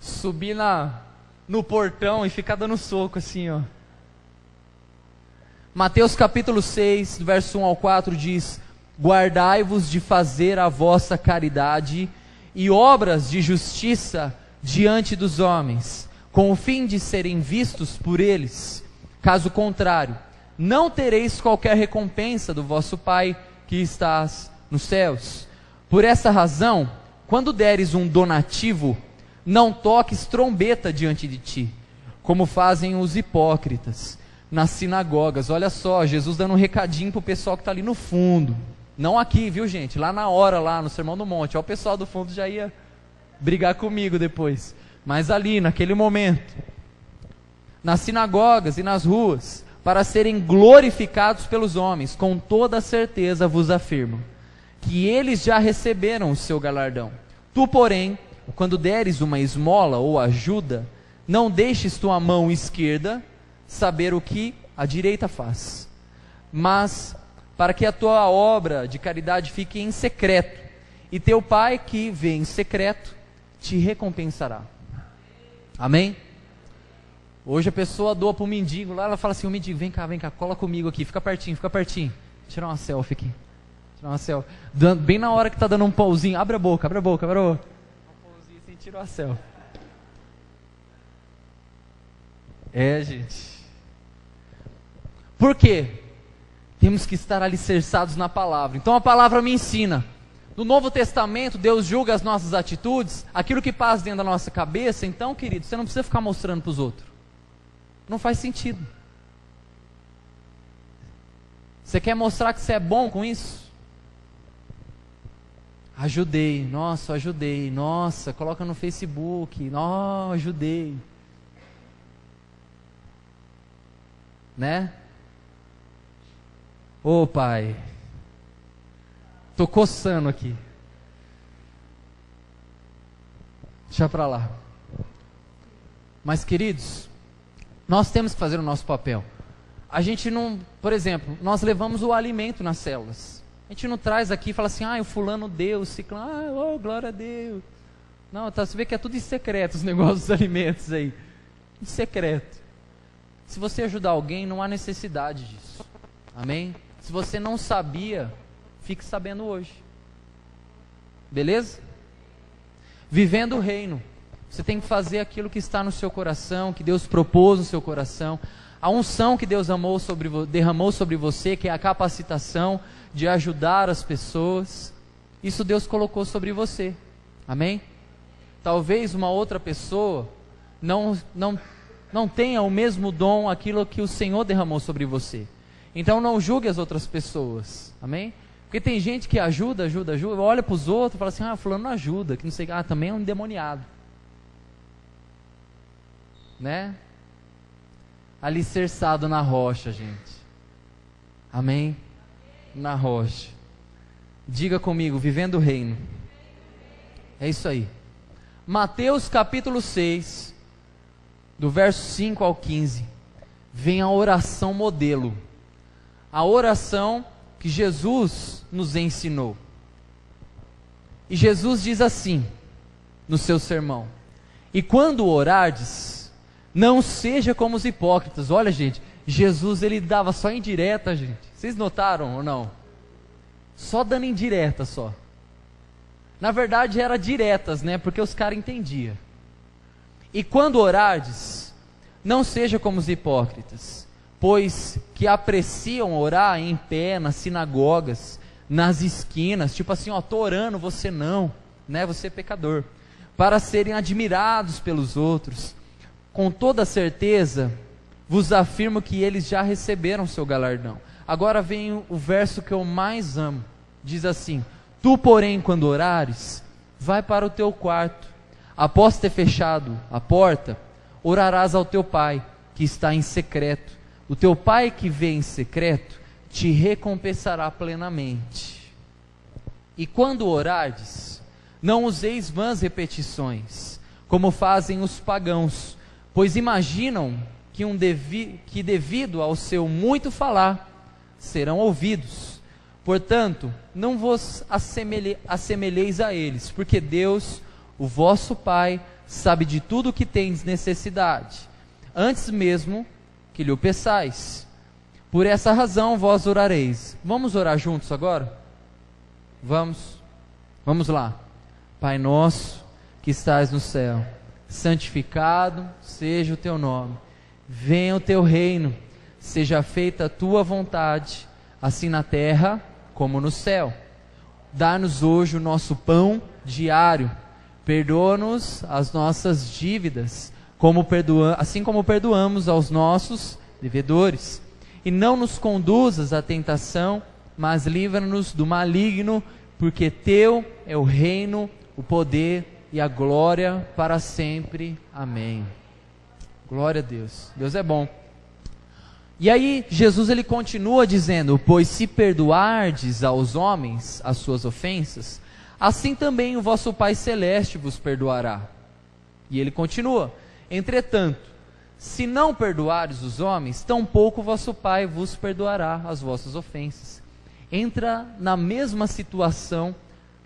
Subir no portão e ficar dando soco assim, ó. Mateus capítulo 6, verso 1 ao 4 diz: guardai-vos de fazer a vossa caridade e obras de justiça diante dos homens, com o fim de serem vistos por eles. Caso contrário, não tereis qualquer recompensa do vosso Pai que estás nos céus. Por essa razão, quando deres um donativo, não toques trombeta diante de ti, como fazem os hipócritas nas sinagogas. Olha só, Jesus dando um recadinho para o pessoal que está ali no fundo. Não aqui, viu gente? Lá na hora, lá no Sermão do Monte. Ó, o pessoal do fundo já ia brigar comigo depois. Mas ali, naquele momento, nas sinagogas e nas ruas, para serem glorificados pelos homens, com toda certeza vos afirmo, que eles já receberam o seu galardão. Tu, porém, quando deres uma esmola ou ajuda, não deixes tua mão esquerda saber o que a direita faz, mas para que a tua obra de caridade fique em secreto, e teu Pai que vê em secreto te recompensará. Amém? Hoje a pessoa doa para o mendigo lá, ela fala assim, o mendigo, vem cá, cola comigo aqui, fica pertinho, tirar uma selfie aqui, bem na hora que está dando um pauzinho, abre a boca, um pauzinho assim, tira uma selfie. Gente, por quê? Temos que estar alicerçados na palavra. Então a palavra me ensina. No Novo Testamento, Deus julga as nossas atitudes, aquilo que passa dentro da nossa cabeça. Então, querido, você não precisa ficar mostrando para os outros. Não faz sentido. Você quer mostrar que você é bom com isso? Ajudei, coloca no Facebook, ajudei. Né? Ô Pai, tô coçando aqui. Deixa pra lá. Mas queridos, nós temos que fazer o nosso papel. A gente não, por exemplo, nós levamos o alimento nas células. A gente não traz aqui e fala assim, o fulano deu, o ciclano, glória a Deus. Não, você vê que é tudo em secreto os negócios dos alimentos aí. Em secreto. Se você ajudar alguém, não há necessidade disso. Amém? Se você não sabia, fique sabendo hoje. Beleza? Vivendo o reino. Você tem que fazer aquilo que está no seu coração, que Deus propôs no seu coração. A unção que Deus derramou sobre você, que é a capacitação de ajudar as pessoas. Isso Deus colocou sobre você. Amém? Talvez uma outra pessoa não tenha o mesmo dom, aquilo que o Senhor derramou sobre você. Então não julgue as outras pessoas, amém? Porque tem gente que ajuda, olha para os outros e fala assim, fulano não ajuda, que não sei, também é um endemoniado, né? Alicerçado na rocha, gente, amém? Na rocha. Diga comigo, vivendo o reino. É isso aí. Mateus capítulo 6, do verso 5 ao 15, vem a oração modelo. A oração que Jesus nos ensinou. E Jesus diz assim, no seu sermão: e quando orardes, não seja como os hipócritas. Olha, gente, Jesus ele dava só indireta, gente. Vocês notaram ou não? Só dando indireta só. Na verdade era diretas, né? Porque os caras entendiam. E quando orardes, não seja como os hipócritas, pois que apreciam orar em pé, nas sinagogas, nas esquinas, tipo assim, tô orando, você não, né? Você é pecador, para serem admirados pelos outros. Com toda certeza, vos afirmo que eles já receberam seu galardão. Agora vem o verso que eu mais amo, diz assim: tu, porém, quando orares, vai para o teu quarto, após ter fechado a porta, orarás ao teu pai, que está em secreto. O teu pai que vê em secreto, te recompensará plenamente. E quando orardes, não useis vãs repetições, como fazem os pagãos, pois imaginam que devido ao seu muito falar, serão ouvidos. Portanto, não vos assemelheis a eles, porque Deus, o vosso Pai, sabe de tudo o que tendes necessidade, antes mesmo que lhe o peçais. Por essa razão vós orareis. Vamos orar juntos agora? Vamos lá. Pai nosso, que estás no céu, santificado seja o teu nome. Venha o teu reino, seja feita a tua vontade, assim na terra como no céu. Dá-nos hoje o nosso pão diário. Perdoa-nos as nossas dívidas, assim como perdoamos aos nossos devedores. E não nos conduzas à tentação, mas livra-nos do maligno, porque teu é o reino, o poder e a glória para sempre. Amém. Glória a Deus. Deus é bom. E aí Jesus ele continua dizendo: pois se perdoardes aos homens as suas ofensas, assim também o vosso Pai Celeste vos perdoará. E ele continua: entretanto, se não perdoares os homens, tampouco o vosso Pai vos perdoará as vossas ofensas. Entra na mesma situação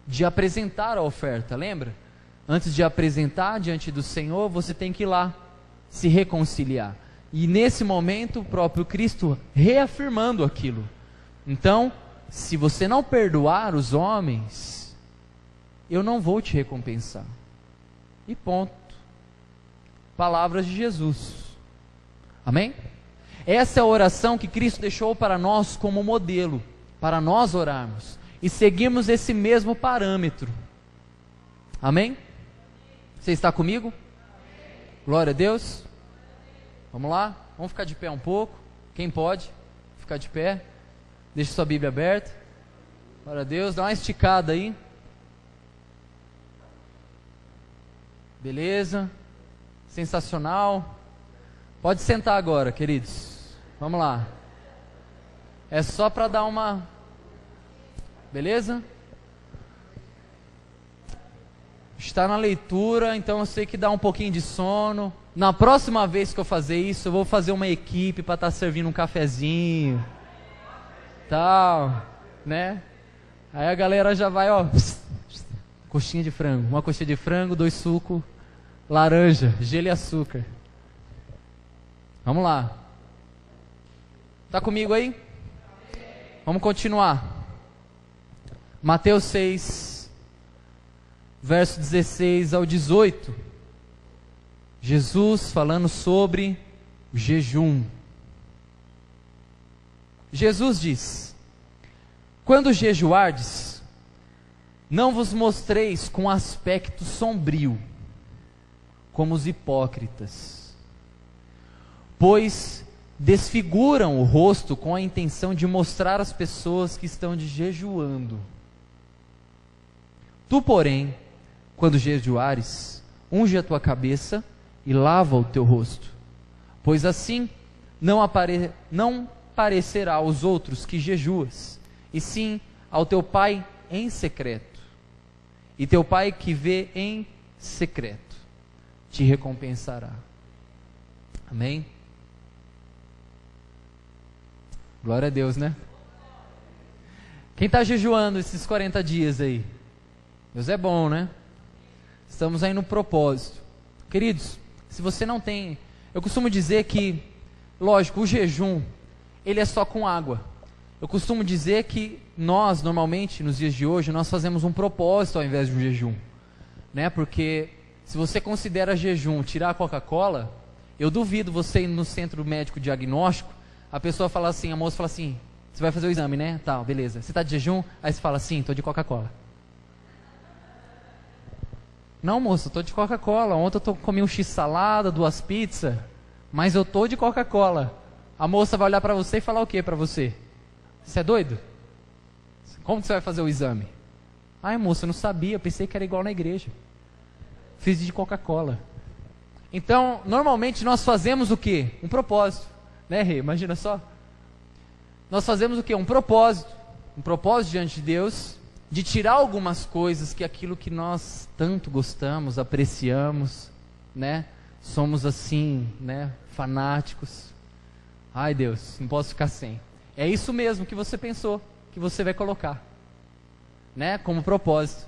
de apresentar a oferta, lembra? Antes de apresentar diante do Senhor, você tem que ir lá se reconciliar. E nesse momento, o próprio Cristo reafirmando aquilo. Então, se você não perdoar os homens, eu não vou te recompensar. E ponto. Palavras de Jesus. Amém? Essa é a oração que Cristo deixou para nós como modelo, para nós orarmos e seguirmos esse mesmo parâmetro. Amém? Você está comigo? Glória a Deus. Vamos lá? Vamos ficar de pé um pouco. Quem pode ficar de pé? Deixe sua Bíblia aberta. Glória a Deus. Dá uma esticada aí. Beleza. Sensacional. Pode sentar agora, queridos. Vamos lá. É só para dar uma... Beleza? Está na leitura, então eu sei que dá um pouquinho de sono. Na próxima vez que eu fazer isso, eu vou fazer uma equipe para estar servindo um cafezinho, tal, né? Aí a galera já vai, coxinha de frango, uma coxinha de frango, 2 sucos, laranja, gelo e açúcar. Vamos lá. Tá comigo aí? Vamos continuar. Mateus 6, verso 16 ao 18. Jesus falando sobre o jejum. Jesus diz: quando jejuardes, não vos mostreis com aspecto sombrio, como os hipócritas, pois desfiguram o rosto com a intenção de mostrar às pessoas que estão jejuando. Tu, porém, quando jejuares, unge a tua cabeça e lava o teu rosto, pois assim não parecerá aos outros que jejuas, e sim ao teu Pai em secreto. E teu Pai que vê em secreto te recompensará. Amém? Glória a Deus, né? Quem está jejuando esses 40 dias aí? Deus é bom, né? Estamos aí no propósito. Queridos, se você não tem... Eu costumo dizer que, lógico, o jejum, ele é só com água. Eu costumo dizer que nós, normalmente, nos dias de hoje, nós fazemos um propósito ao invés de um jejum. Né? Porque se você considera jejum tirar a Coca-Cola, eu duvido você ir no centro médico diagnóstico, a pessoa fala assim, a moça fala assim, você vai fazer o exame, né? Tá, beleza. Você está de jejum? Aí você fala assim, estou de Coca-Cola. Não, moça, eu estou de Coca-Cola. Ontem eu comi um x-salada, 2 pizzas, mas eu estou de Coca-Cola. A moça vai olhar para você e falar o que para você? Você é doido? Como que você vai fazer o exame? Ai, moça, eu não sabia, eu pensei que era igual na igreja. Fiz de Coca-Cola. Então, normalmente nós fazemos o quê? Um propósito. Né, Rê? Imagina só. Nós fazemos o quê? Um propósito diante de Deus, de tirar algumas coisas que aquilo que nós tanto gostamos, apreciamos, né? Somos assim, né? Fanáticos. Ai, Deus, não posso ficar sem. É isso mesmo que você pensou, que você vai colocar, né? Como propósito.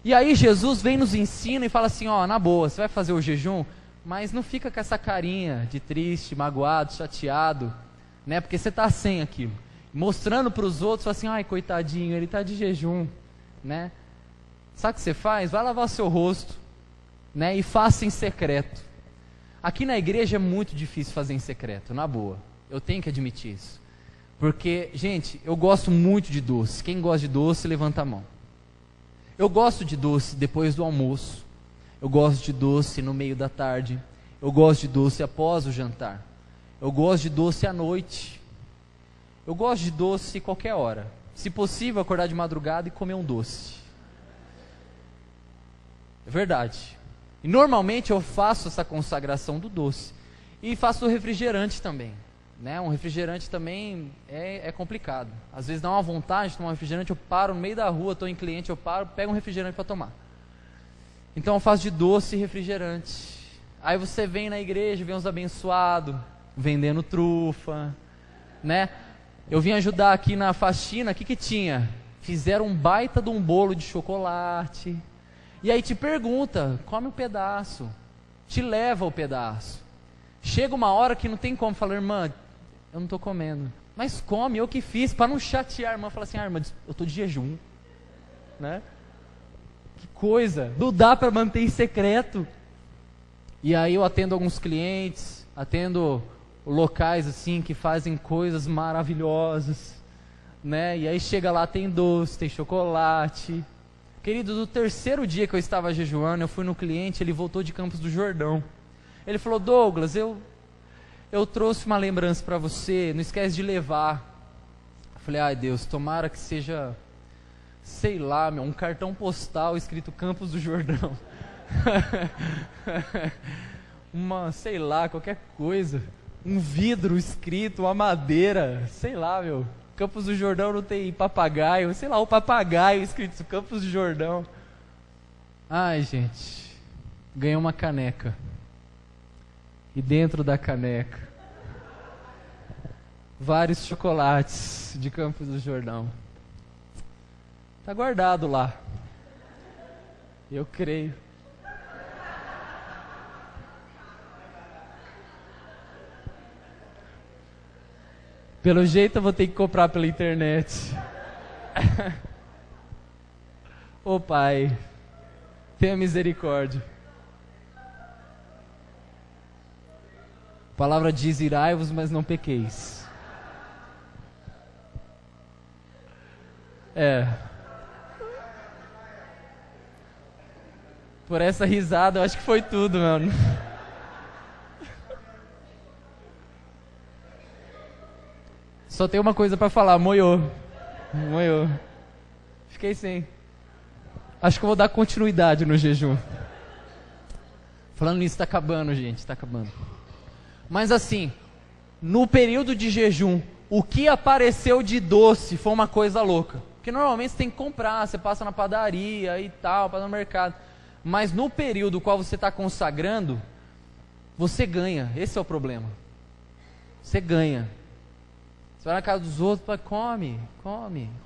E aí Jesus vem nos ensina e fala assim, ó, na boa, você vai fazer o jejum, mas não fica com essa carinha de triste, magoado, chateado, né? Porque você está sem aquilo. Mostrando para os outros, assim, ai, coitadinho, ele está de jejum, né? Sabe o que você faz? Vai lavar seu rosto, né? E faça em secreto. Aqui na igreja é muito difícil fazer em secreto, na boa. Eu tenho que admitir isso. Porque, gente, eu gosto muito de doce. Quem gosta de doce, levanta a mão. Eu gosto de doce depois do almoço. Eu gosto de doce no meio da tarde. Eu gosto de doce após o jantar. Eu gosto de doce à noite. Eu gosto de doce qualquer hora. Se possível, acordar de madrugada e comer um doce. É verdade. E normalmente eu faço essa consagração do doce. E faço o refrigerante também. Né? Um refrigerante também é complicado. Às vezes dá uma vontade de tomar um refrigerante, eu paro no meio da rua, estou em cliente, eu paro, pego um refrigerante para tomar. Então eu faço de doce e refrigerante. Aí você vem na igreja, vem uns abençoados, vendendo trufa, né? Eu vim ajudar aqui na faxina, o que tinha? Fizeram um baita de um bolo de chocolate. E aí te pergunta, come um pedaço, te leva o pedaço. Chega uma hora que não tem como falar, irmã, eu não estou comendo. Mas come, eu que fiz, para não chatear a irmã. Fala assim, irmã, eu estou de jejum, né? Que coisa, não dá para manter em secreto. E aí eu atendo alguns clientes, atendo locais assim que fazem coisas maravilhosas, né? E aí chega lá, tem doce, tem chocolate. Querido, do 3º dia que eu estava jejuando, eu fui no cliente, ele voltou de Campos do Jordão. Ele falou, Douglas, eu trouxe uma lembrança para você, não esquece de levar. Eu falei, ai Deus, tomara que seja, sei lá, um cartão postal escrito Campos do Jordão. Sei lá, qualquer coisa. Um vidro escrito, uma madeira, sei lá, Campos do Jordão não tem papagaio, sei lá, o papagaio escrito Campos do Jordão. Ai, gente, ganhei uma caneca. E dentro da caneca, vários chocolates de Campos do Jordão. Está guardado lá. Eu creio. Pelo jeito eu vou ter que comprar pela internet. Ô Pai, tenha misericórdia. A palavra diz, irai-vos, mas não pequeis. Por essa risada, eu acho que foi tudo, mano. Só tem uma coisa para falar, moiou. Moiou. Fiquei sem. Acho que eu vou dar continuidade no jejum. Falando nisso, tá acabando, gente, tá acabando. Mas assim, no período de jejum, o que apareceu de doce foi uma coisa louca. Porque normalmente você tem que comprar, você passa na padaria e tal, passa no mercado. Mas no período qual você está consagrando, você ganha. Esse é o problema. Você ganha. Você vai na casa dos outros, come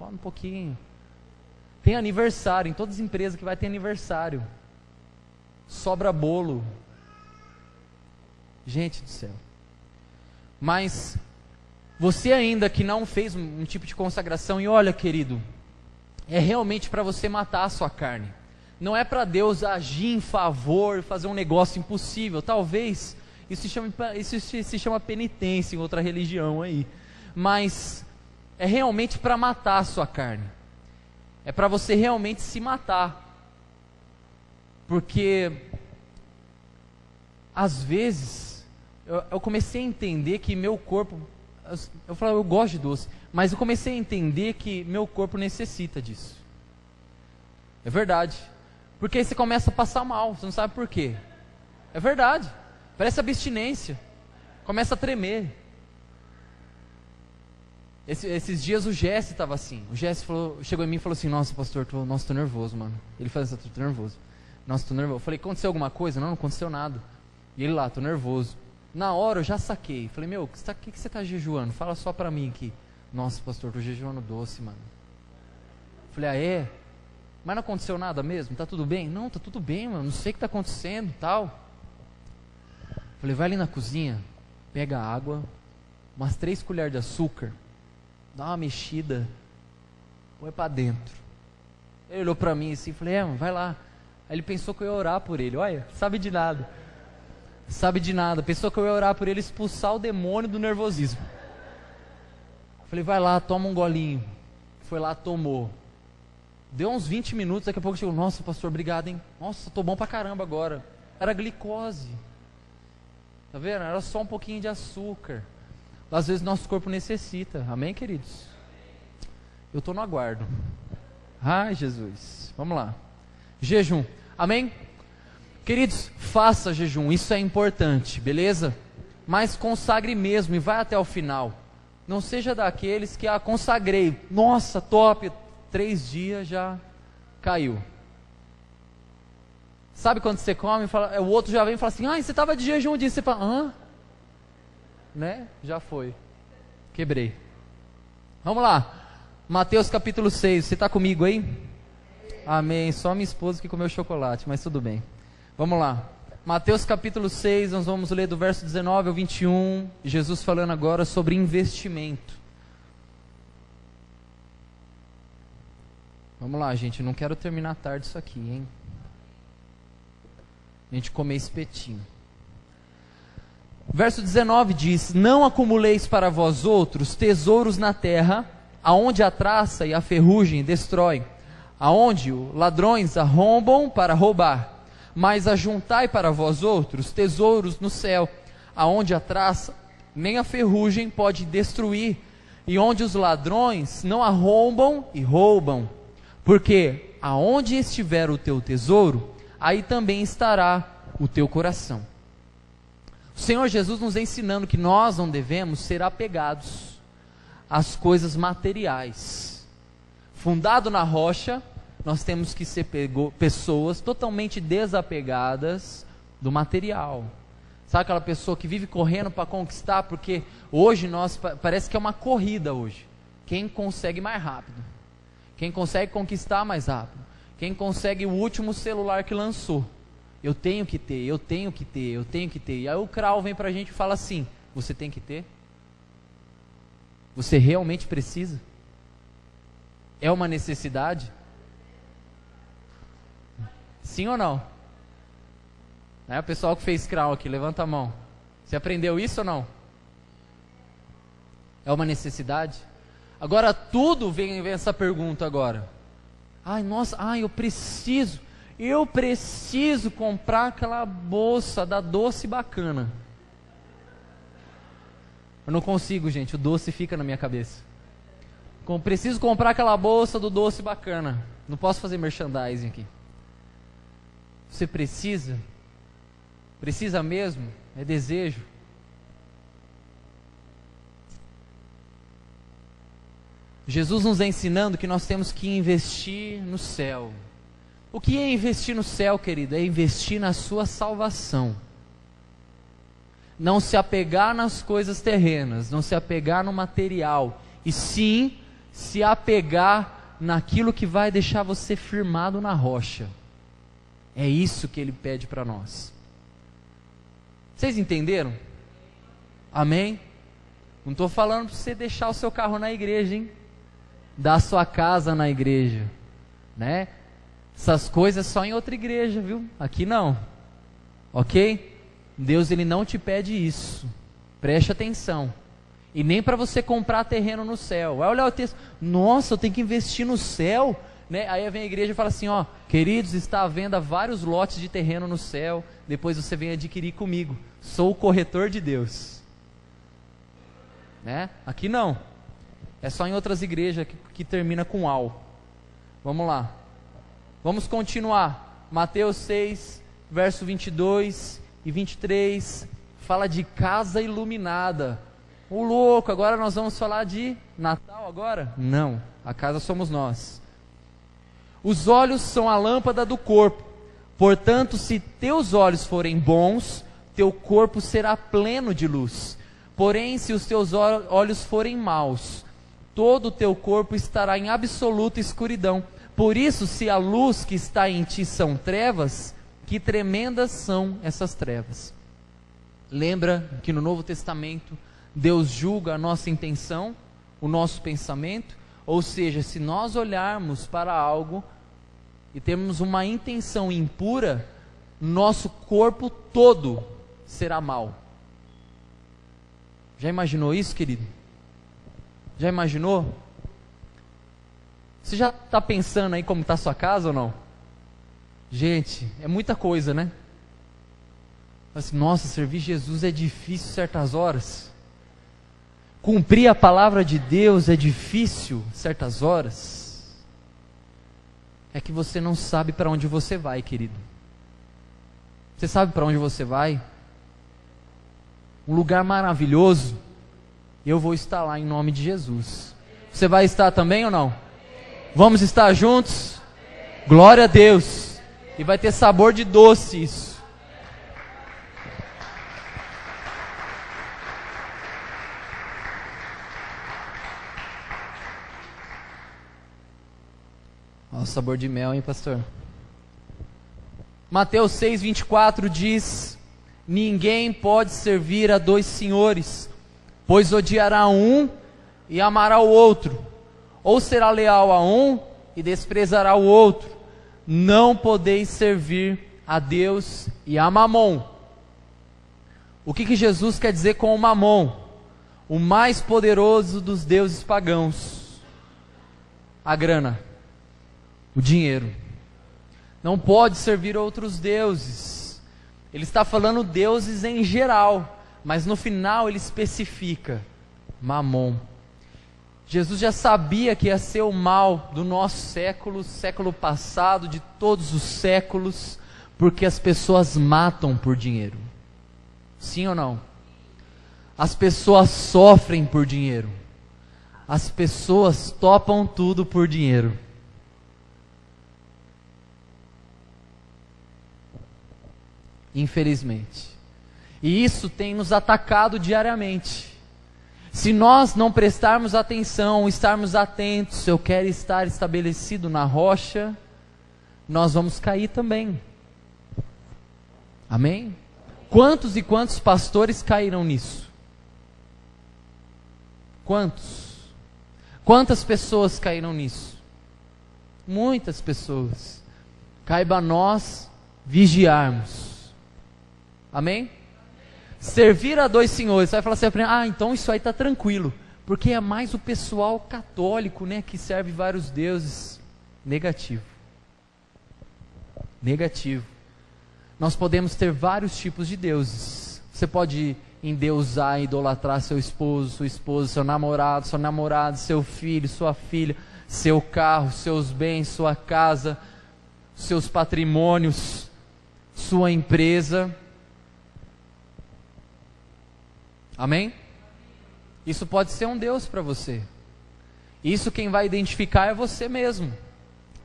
um pouquinho. Tem aniversário, em todas as empresas que vai ter aniversário. Sobra bolo. Gente do céu. Mas você ainda que não fez um tipo de consagração, e olha, querido, é realmente para você matar a sua carne. Não é para Deus agir em favor, fazer um negócio impossível. Talvez isso se chama penitência em outra religião aí. Mas é realmente para matar a sua carne. É para você realmente se matar. Porque às vezes eu comecei a entender que meu corpo, eu falo, eu gosto de doce, mas eu comecei a entender que meu corpo necessita disso. É verdade. Porque aí você começa a passar mal, você não sabe por quê. É verdade. Parece abstinência. Começa a tremer. Esses dias o Jesse estava assim. O Jesse chegou em mim e falou assim: nossa, pastor, tô nervoso, mano. Ele falou assim: tô nervoso. Nossa, tô nervoso. Eu falei: aconteceu alguma coisa? Não aconteceu nada. E ele lá: tô nervoso. Na hora eu já saquei. Falei: meu, o que você tá jejuando? Fala só pra mim aqui. Nossa, pastor, tô jejuando doce, mano. Falei: ah, é? Mas não aconteceu nada mesmo? Tá tudo bem? Não, tá tudo bem, mano. Não sei o que tá acontecendo, tal. Falei: vai ali na cozinha, pega água, umas 3 colheres de açúcar, dá uma mexida, põe pra dentro. Ele olhou pra mim assim, falei: mano, vai lá. Aí ele pensou que eu ia orar por ele. Olha, sabe de nada. Sabe de nada. Pensou que eu ia orar por ele, expulsar o demônio do nervosismo. Falei: vai lá, toma um golinho. Foi lá, tomou. Deu uns 20 minutos, daqui a pouco chegou: nossa, pastor, obrigado, hein? Nossa, tô bom pra caramba agora. Era glicose. Tá vendo? Era só um pouquinho de açúcar. Às vezes nosso corpo necessita. Amém, queridos? Eu tô no aguardo. Ai, Jesus. Vamos lá. Jejum. Amém? Queridos, faça jejum. Isso é importante, beleza? Mas consagre mesmo e vai até o final. Não seja daqueles que consagrei. Nossa, top. 3 dias já caiu. Sabe quando você come, o outro já vem e fala assim: você estava de jejum disso. Você fala: hã? Né? Já foi. Quebrei. Vamos lá. Mateus capítulo 6. Você está comigo aí? Amém. Só minha esposa que comeu chocolate, mas tudo bem. Vamos lá. Mateus capítulo 6, nós vamos ler do verso 19 ao 21. Jesus falando agora sobre investimento. Vamos lá, gente, não quero terminar tarde isso aqui, hein? A gente comer espetinho. Verso 19 diz: não acumuleis para vós outros tesouros na terra, aonde a traça e a ferrugem destroem, aonde os ladrões arrombam para roubar, mas ajuntai para vós outros tesouros no céu, aonde a traça nem a ferrugem pode destruir, e onde os ladrões não arrombam e roubam. Porque aonde estiver o teu tesouro, aí também estará o teu coração. O Senhor Jesus nos ensinando que nós não devemos ser apegados às coisas materiais. Fundado na rocha, nós temos que ser pessoas totalmente desapegadas do material. Sabe aquela pessoa que vive correndo para conquistar? Porque hoje parece que é uma corrida hoje. Quem consegue mais rápido. Quem consegue conquistar mais rápido. Quem consegue o último celular que lançou. Eu tenho que ter, eu tenho que ter, eu tenho que ter. E aí o Krau vem pra gente e fala assim: você tem que ter? Você realmente precisa? É uma necessidade? Sim ou não? O pessoal que fez Krau aqui, levanta a mão. Você aprendeu isso ou não? É uma necessidade? Agora tudo vem essa pergunta agora. Eu preciso comprar aquela bolsa da Doce Bacana. Eu não consigo, gente, o doce fica na minha cabeça. Preciso comprar aquela bolsa do doce bacana. Não posso fazer merchandising aqui. Você precisa? Precisa mesmo? É desejo? Jesus nos ensinando que nós temos que investir no céu. O que é investir no céu, querido? É investir na sua salvação. Não se apegar nas coisas terrenas, não se apegar no material, e sim se apegar naquilo que vai deixar você firmado na rocha. É isso que Ele pede para nós. Vocês entenderam? Amém? Não estou falando para você deixar o seu carro na igreja, hein? Dar a sua casa na igreja, né? Essas coisas só em outra igreja, viu? Aqui não, ok? Deus, Ele não te pede isso, preste atenção, e nem para você comprar terreno no céu. Vai olhar o texto, nossa, eu tenho que investir no céu, né? Aí vem a igreja e fala assim, ó, queridos, está à venda vários lotes de terreno no céu, depois você vem adquirir comigo, sou o corretor de Deus, né? Aqui não, é só em outras igrejas que termina com ao. Vamos lá, vamos continuar. Mateus 6, verso 22 e 23, fala de casa iluminada. O louco, agora nós vamos falar de Natal agora? Não, a casa somos nós. Os olhos são a lâmpada do corpo, portanto, se teus olhos forem bons, teu corpo será pleno de luz. Porém, se os teus olhos forem maus, todo o teu corpo estará em absoluta escuridão. Por isso, se a luz que está em ti são trevas, que tremendas são essas trevas. Lembra que no Novo Testamento, Deus julga a nossa intenção, o nosso pensamento, ou seja, se nós olharmos para algo e temos uma intenção impura, nosso corpo todo será mau. Já imaginou isso, querido? Já imaginou? Você já está pensando aí como está a sua casa ou não? Gente, é muita coisa, né? Assim, nossa, servir Jesus é difícil certas horas. Cumprir a palavra de Deus é difícil certas horas. É que você não sabe para onde você vai, querido. Você sabe para onde você vai? Um lugar maravilhoso. Eu vou estar lá em nome de Jesus. Você vai estar também ou não? Vamos estar juntos? Glória a Deus. E vai ter sabor de doce isso. Olha o sabor de mel, hein, pastor? Mateus 6, 24 diz: ninguém pode servir a dois senhores, pois odiará um e amará o outro, ou será leal a um e desprezará o outro. Não podeis servir a Deus e a Mamon. O que Jesus quer dizer com o Mamon? O mais poderoso dos deuses pagãos. A grana, o dinheiro. Não pode servir outros deuses. Ele está falando deuses em geral, mas no final ele especifica Mamon. Jesus já sabia que ia ser o mal do nosso século, século passado, de todos os séculos, porque as pessoas matam por dinheiro. Sim ou não? As pessoas sofrem por dinheiro. As pessoas topam tudo por dinheiro. Infelizmente. E isso tem nos atacado diariamente. Se nós não prestarmos atenção, estarmos atentos, eu quero estar estabelecido na rocha, nós vamos cair também. Amém? Quantos e quantos pastores caíram nisso? Quantos? Quantas pessoas caíram nisso? Muitas pessoas. Caiba a nós vigiarmos. Amém? Servir a dois senhores. Você vai falar assim, então isso aí está tranquilo, porque é mais o pessoal católico, né, que serve vários deuses. Negativo. Negativo. Nós podemos ter vários tipos de deuses. Você pode endeusar e idolatrar seu esposo, sua esposa, seu namorado, seu filho, sua filha, seu carro, seus bens, sua casa, seus patrimônios, sua empresa. Amém? Isso pode ser um Deus para você. Isso quem vai identificar é você mesmo.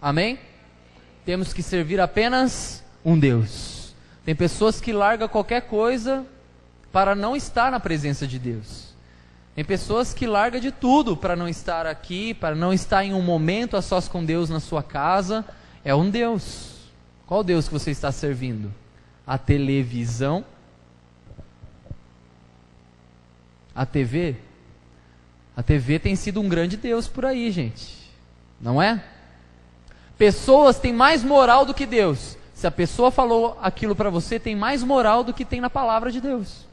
Amém? Temos que servir apenas um Deus. Tem pessoas que largam qualquer coisa para não estar na presença de Deus. Tem pessoas que largam de tudo para não estar aqui, para não estar em um momento a sós com Deus na sua casa. É um Deus. Qual Deus que você está servindo? A televisão? A TV? A TV tem sido um grande Deus por aí, gente. Não é? Pessoas têm mais moral do que Deus. Se a pessoa falou aquilo para você, tem mais moral do que tem na palavra de Deus.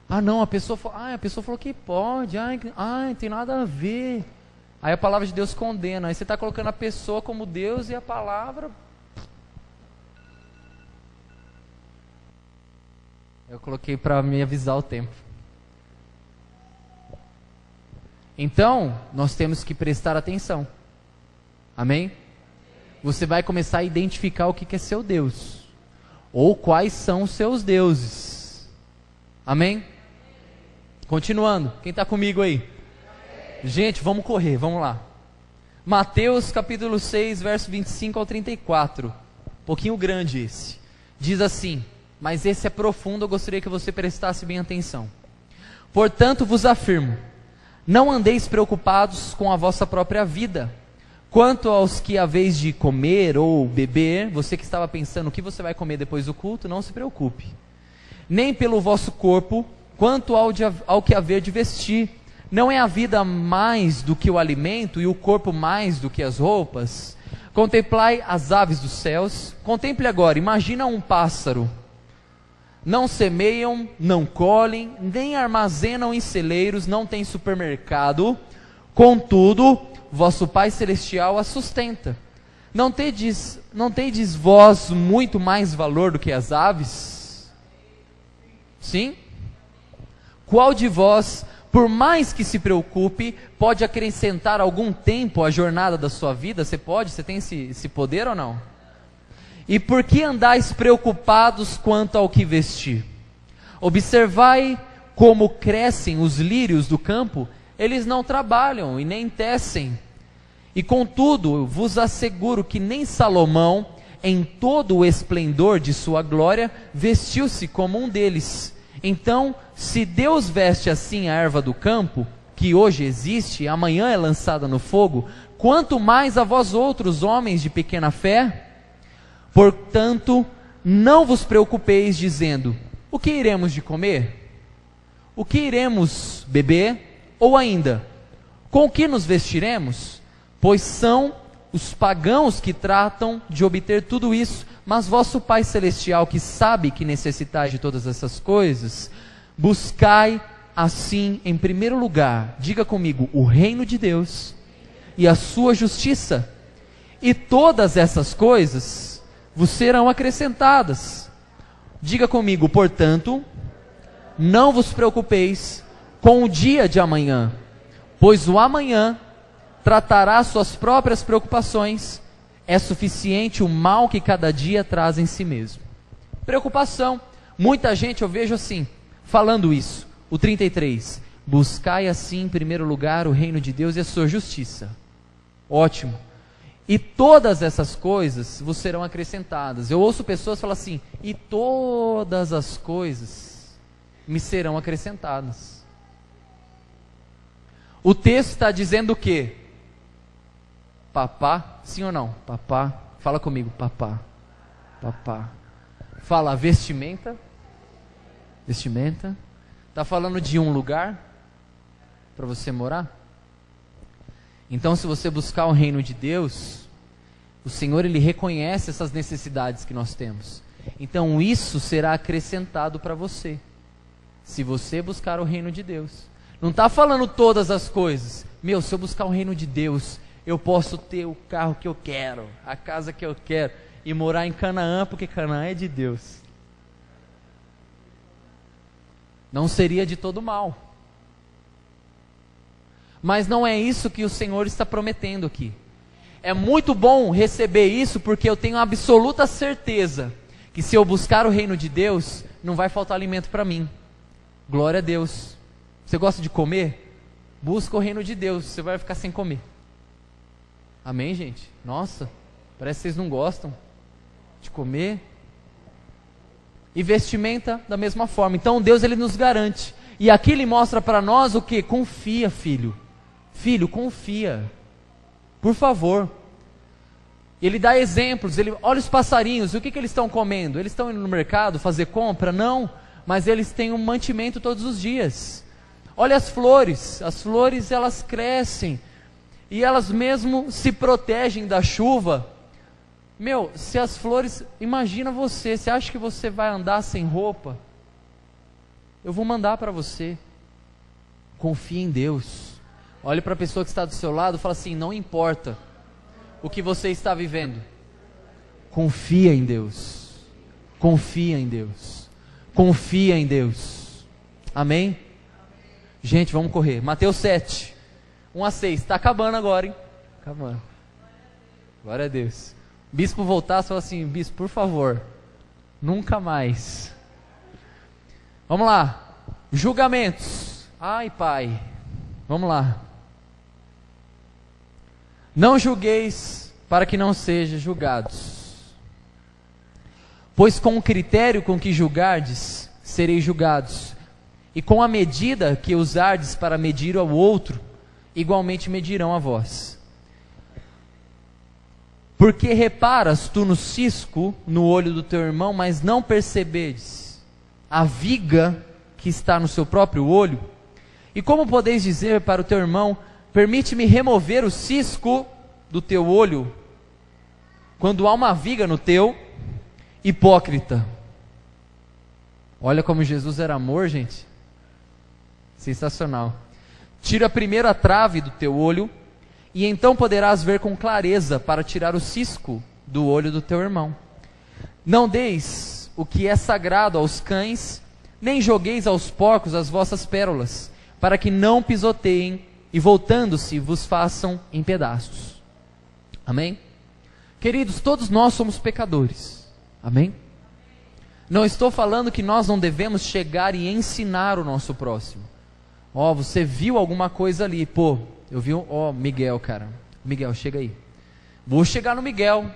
Ah não, a pessoa falou que pode, não tem nada a ver. Aí a palavra de Deus condena, aí você está colocando a pessoa como Deus e a palavra... Eu coloquei para me avisar o tempo. Então, nós temos que prestar atenção. Amém? Você vai começar a identificar o que é seu Deus. Ou quais são os seus deuses. Amém? Continuando, quem está comigo aí? Gente, vamos correr, vamos lá. Mateus capítulo 6, verso 25 ao 34. Um pouquinho grande esse. Diz assim, mas esse é profundo, eu gostaria que você prestasse bem atenção. Portanto vos afirmo, não andeis preocupados com a vossa própria vida, quanto aos que haveis de comer ou beber. Você que estava pensando o que você vai comer depois do culto, não se preocupe. Nem pelo vosso corpo, quanto ao que haver de vestir. Não é a vida mais do que o alimento e o corpo mais do que as roupas? Contemplai as aves dos céus. Contemple agora, imagina um pássaro. Não semeiam, não colhem, nem armazenam em celeiros, não tem supermercado. Contudo, vosso Pai Celestial a sustenta. Não tendes vós muito mais valor do que as aves? Sim? Qual de vós, por mais que se preocupe, pode acrescentar algum tempo à jornada da sua vida? Você pode? Você tem esse poder ou não? E por que andais preocupados quanto ao que vestir? Observai como crescem os lírios do campo, eles não trabalham e nem tecem. E contudo, vos asseguro que nem Salomão, em todo o esplendor de sua glória, vestiu-se como um deles. Então, se Deus veste assim a erva do campo, que hoje existe e amanhã é lançada no fogo, quanto mais a vós outros, homens de pequena fé? Portanto, não vos preocupeis dizendo, o que iremos de comer? O que iremos beber? Ou ainda, com o que nos vestiremos? Pois são os pagãos que tratam de obter tudo isso, mas vosso Pai Celestial, que sabe que necessitais de todas essas coisas, buscai assim em primeiro lugar, diga comigo, o reino de Deus e a sua justiça, e todas essas coisas vos serão acrescentadas. Diga comigo, portanto, não vos preocupeis com o dia de amanhã, pois o amanhã tratará suas próprias preocupações. É suficiente o mal que cada dia traz em si mesmo. Preocupação. Muita gente eu vejo assim, falando isso. O 33. Buscai assim em primeiro lugar o reino de Deus e a sua justiça. Ótimo. E todas essas coisas vos serão acrescentadas. Eu ouço pessoas falar assim, e todas as coisas me serão acrescentadas. O texto está dizendo o quê? Papá, sim ou não? Papá, fala comigo, papá. Papá. Fala vestimenta. Vestimenta. Está falando de um lugar para você morar? Então, se você buscar o reino de Deus, o Senhor, Ele reconhece essas necessidades que nós temos. Então, isso será acrescentado para você, se você buscar o reino de Deus. Não está falando todas as coisas. Meu, se eu buscar o reino de Deus, eu posso ter o carro que eu quero, a casa que eu quero, e morar em Canaã, porque Canaã é de Deus. não seria de todo mal. Mas não é isso que o Senhor está prometendo aqui. É muito bom receber isso, porque eu tenho absoluta certeza que se eu buscar o reino de Deus, não vai faltar alimento para mim. Glória a Deus. Você gosta de comer? Busca o reino de Deus, você vai ficar sem comer. Amém, gente? Nossa, parece que vocês não gostam de comer. E vestimenta da mesma forma. Então Deus, Ele nos garante. E aqui Ele mostra para nós o que? Confia, filho. Filho, confia. Por favor. Ele dá exemplos. Olha os passarinhos. O que eles estão comendo? Eles estão indo no mercado fazer compra? Não. Mas eles têm um mantimento todos os dias. Olha as flores. As flores, elas crescem. E elas mesmo se protegem da chuva. Meu, se as flores... Imagina você acha que você vai andar sem roupa? Eu vou mandar para você. Confie em Deus. Olhe para a pessoa que está do seu lado e fala assim: não importa o que você está vivendo, confia em Deus. Confia em Deus. Confia em Deus. Amém? Gente, vamos correr. Mateus 7, 1-6. Está acabando agora, hein? Acabando. Glória a Deus. Bispo voltar e falar assim: bispo, por favor, nunca mais. Vamos lá. Julgamentos. Ai, pai. Vamos lá. Não julgueis para que não sejam julgados. Pois com o critério com que julgardes, sereis julgados. E com a medida que usardes para medir ao outro, igualmente medirão a vós. Porque reparas tu no cisco no olho do teu irmão, mas não percebedes a viga que está no seu próprio olho? E como podeis dizer para o teu irmão: permite-me remover o cisco do teu olho, quando há uma viga no teu? Hipócrita. Olha como Jesus era amor, gente. Sensacional. Tira primeiro a trave do teu olho, e então poderás ver com clareza para tirar o cisco do olho do teu irmão. Não deis o que é sagrado aos cães, nem jogueis aos porcos as vossas pérolas, para que não pisoteiem e voltando-se vos façam em pedaços. Amém? Queridos, todos nós somos pecadores. Amém? Não estou falando que nós não devemos chegar e ensinar o nosso próximo. Você viu alguma coisa ali? Pô, eu vi Miguel, cara. Miguel, chega aí. Vou chegar no Miguel.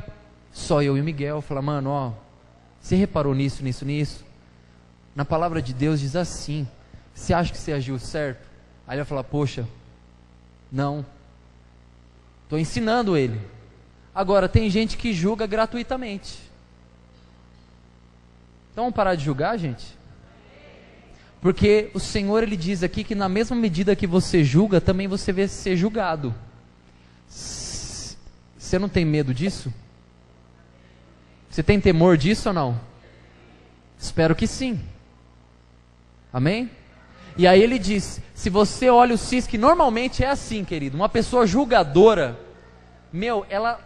Só eu e o Miguel. Falar: mano, você reparou nisso, nisso, nisso? Na palavra de Deus diz assim. Você acha que você agiu certo? Aí ele vai falar: poxa, não. Estou ensinando ele. Agora, tem gente que julga gratuitamente. Então vamos parar de julgar, gente? Porque o Senhor, Ele diz aqui que na mesma medida que você julga, também você vai ser julgado. Você não tem medo disso? Você tem temor disso ou não? Espero que sim. Amém? E aí ele diz: se você olha o cisco, que normalmente é assim, querido, uma pessoa julgadora,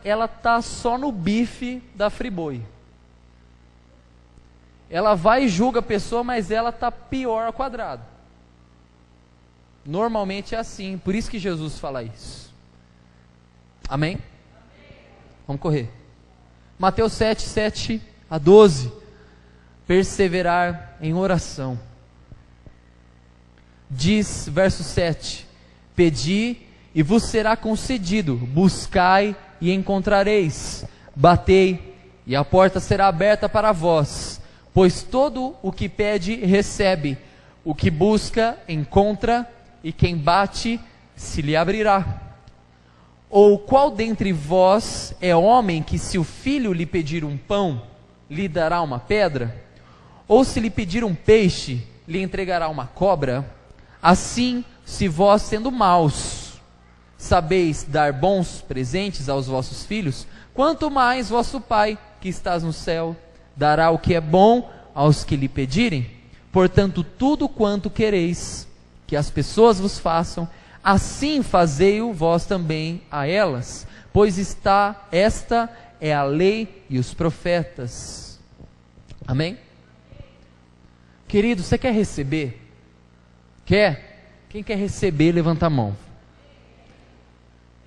ela tá só no bife da Friboi. Ela vai e julga a pessoa, mas ela tá pior ao quadrado. Normalmente é assim, por isso que Jesus fala isso. Amém? Vamos correr. Mateus 7, 7-12. Perseverar em oração. Diz, verso 7: pedi e vos será concedido, buscai e encontrareis, batei e a porta será aberta para vós. Pois todo o que pede, recebe, o que busca, encontra, e quem bate, se lhe abrirá. Ou qual dentre vós é homem que, se o filho lhe pedir um pão, lhe dará uma pedra? Ou se lhe pedir um peixe, lhe entregará uma cobra? Assim, se vós, sendo maus, sabeis dar bons presentes aos vossos filhos, quanto mais vosso Pai, que estás no céu, dará o que é bom aos que lhe pedirem. Portanto, tudo quanto quereis que as pessoas vos façam, assim fazei-o vós também a elas, pois esta é a lei e os profetas. Amém? Querido, você quer receber? Quer? Quem quer receber, levanta a mão.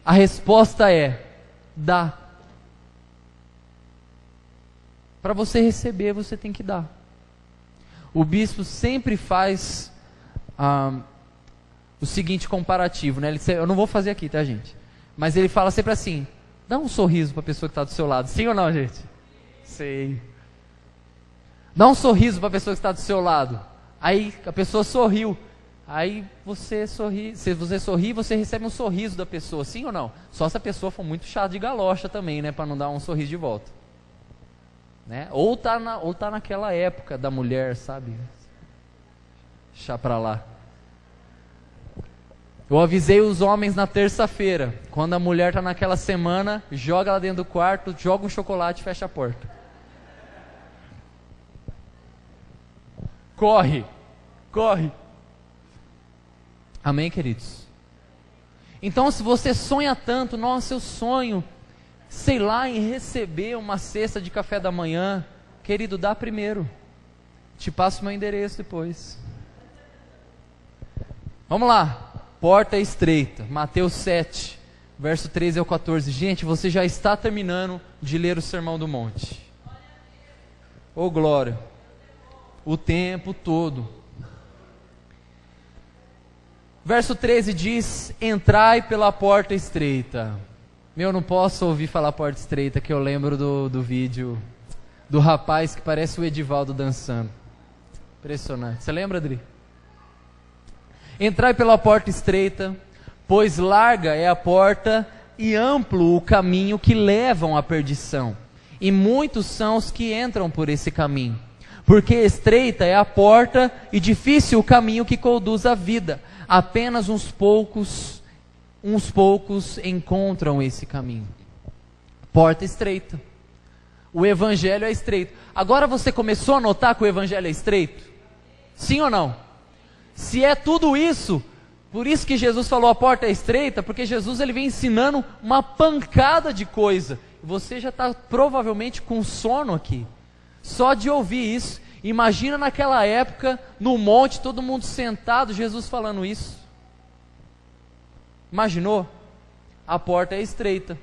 A resposta é: dá. Para você receber, você tem que dar. O bispo sempre faz o seguinte comparativo, né? Eu não vou fazer aqui, tá, gente? Mas ele fala sempre assim: dá um sorriso para a pessoa que está do seu lado. Sim ou não, gente? Sei. Dá um sorriso para a pessoa que está do seu lado. Aí a pessoa sorriu. Aí você sorri. Se você sorrir, você recebe um sorriso da pessoa. Sim ou não? Só se a pessoa for muito chata de galocha também, né? Para não dar um sorriso de volta. Né? Ou tá naquela época da mulher, sabe? Deixa pra lá. Eu avisei os homens na terça-feira. Quando a mulher tá naquela semana, joga ela dentro do quarto, joga um chocolate e fecha a porta. Corre! Corre! Amém, queridos? Então, se você sonha tanto, nossa, eu sonho, sei lá, em receber uma cesta de café da manhã, querido, dá primeiro. Te passo meu endereço depois. Vamos lá. Porta estreita, Mateus 7, verso 13 ao 14. Gente, você já está terminando de ler o Sermão do Monte. Ô glória! O tempo todo. Verso 13 diz: entrai pela porta estreita. Eu não posso ouvir falar porta estreita, que eu lembro do vídeo do rapaz que parece o Edivaldo dançando. Impressionante. Você lembra, Adri? Entrai pela porta estreita, pois larga é a porta e amplo o caminho que levam à perdição, e muitos são os que entram por esse caminho. Porque estreita é a porta e difícil o caminho que conduz à vida. Apenas uns poucos encontram esse caminho. Porta estreita. O evangelho é estreito. Agora você começou a notar que o evangelho é estreito? Sim ou não? Se é tudo isso, por isso que Jesus falou a porta é estreita, porque Jesus ele vem ensinando uma pancada de coisa. Você já está provavelmente com sono aqui, só de ouvir isso. Imagina naquela época, no monte, todo mundo sentado, Jesus falando isso. Imaginou? A porta é estreita.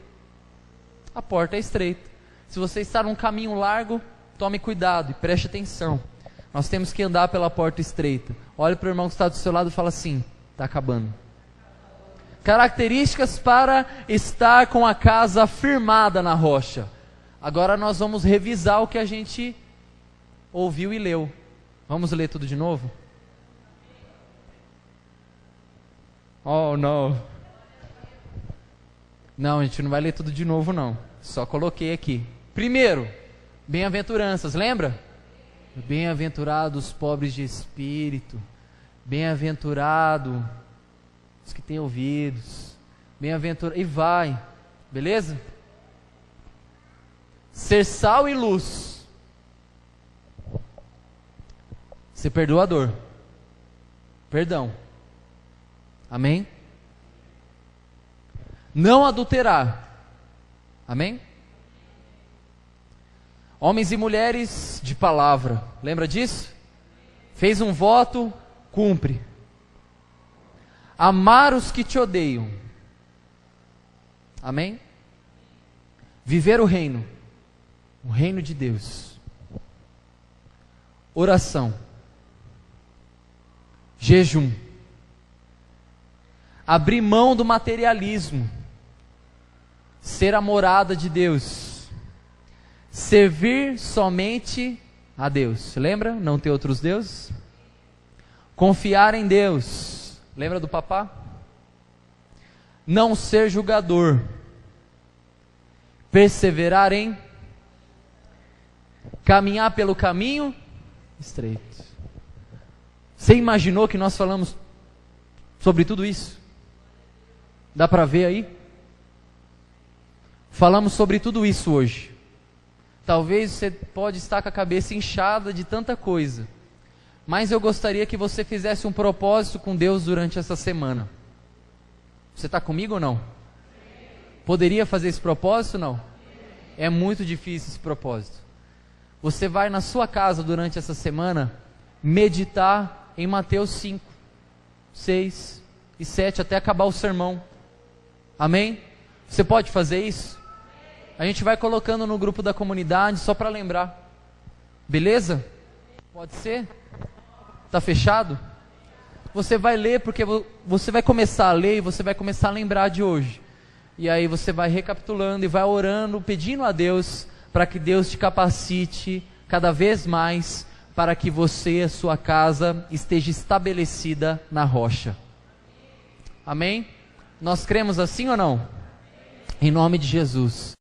A porta é estreita. Se você está num caminho largo, tome cuidado e preste atenção. Nós temos que andar pela porta estreita. Olhe para o irmão que está do seu lado e fala assim: está acabando. Características para estar com a casa firmada na rocha. Agora nós vamos revisar o que a gente ouviu e leu. Vamos ler tudo de novo? Oh, não. Não, a gente não vai ler tudo de novo, não. Só coloquei aqui. Primeiro, bem-aventuranças, lembra? Bem-aventurados os pobres de espírito. Bem-aventurado os que têm ouvidos. Bem-aventurado. E vai. Beleza? Ser sal e luz. Ser perdoador. Perdão. Amém? Não adulterar. Amém? Homens e mulheres de palavra. Lembra disso? Fez um voto, cumpre. Amar os que te odeiam. Amém? Viver o reino de Deus. Oração. Jejum. Abrir mão do materialismo. Ser a morada de Deus. Servir somente a Deus. Lembra? Não ter outros deuses. Confiar em Deus. Lembra do papá? Não ser julgador. Perseverar em caminhar pelo caminho estreito. Você imaginou que nós falamos sobre tudo isso? Dá para ver aí? Falamos sobre tudo isso hoje. Talvez você pode estar com a cabeça inchada de tanta coisa, mas eu gostaria que você fizesse um propósito com Deus durante essa semana. Você está comigo ou não? Poderia fazer esse propósito ou não? É muito difícil esse propósito. Você vai na sua casa durante essa semana meditar em Mateus 5. 6 e 7 até acabar o sermão. Amém? Você pode fazer isso? A gente vai colocando no grupo da comunidade só para lembrar. Beleza? Pode ser? Tá fechado? Você vai ler porque você vai começar a ler e você vai começar a lembrar de hoje. E aí você vai recapitulando e vai orando, pedindo a Deus para que Deus te capacite cada vez mais para que você e a sua casa esteja estabelecida na rocha. Amém? Nós cremos assim ou não? Em nome de Jesus.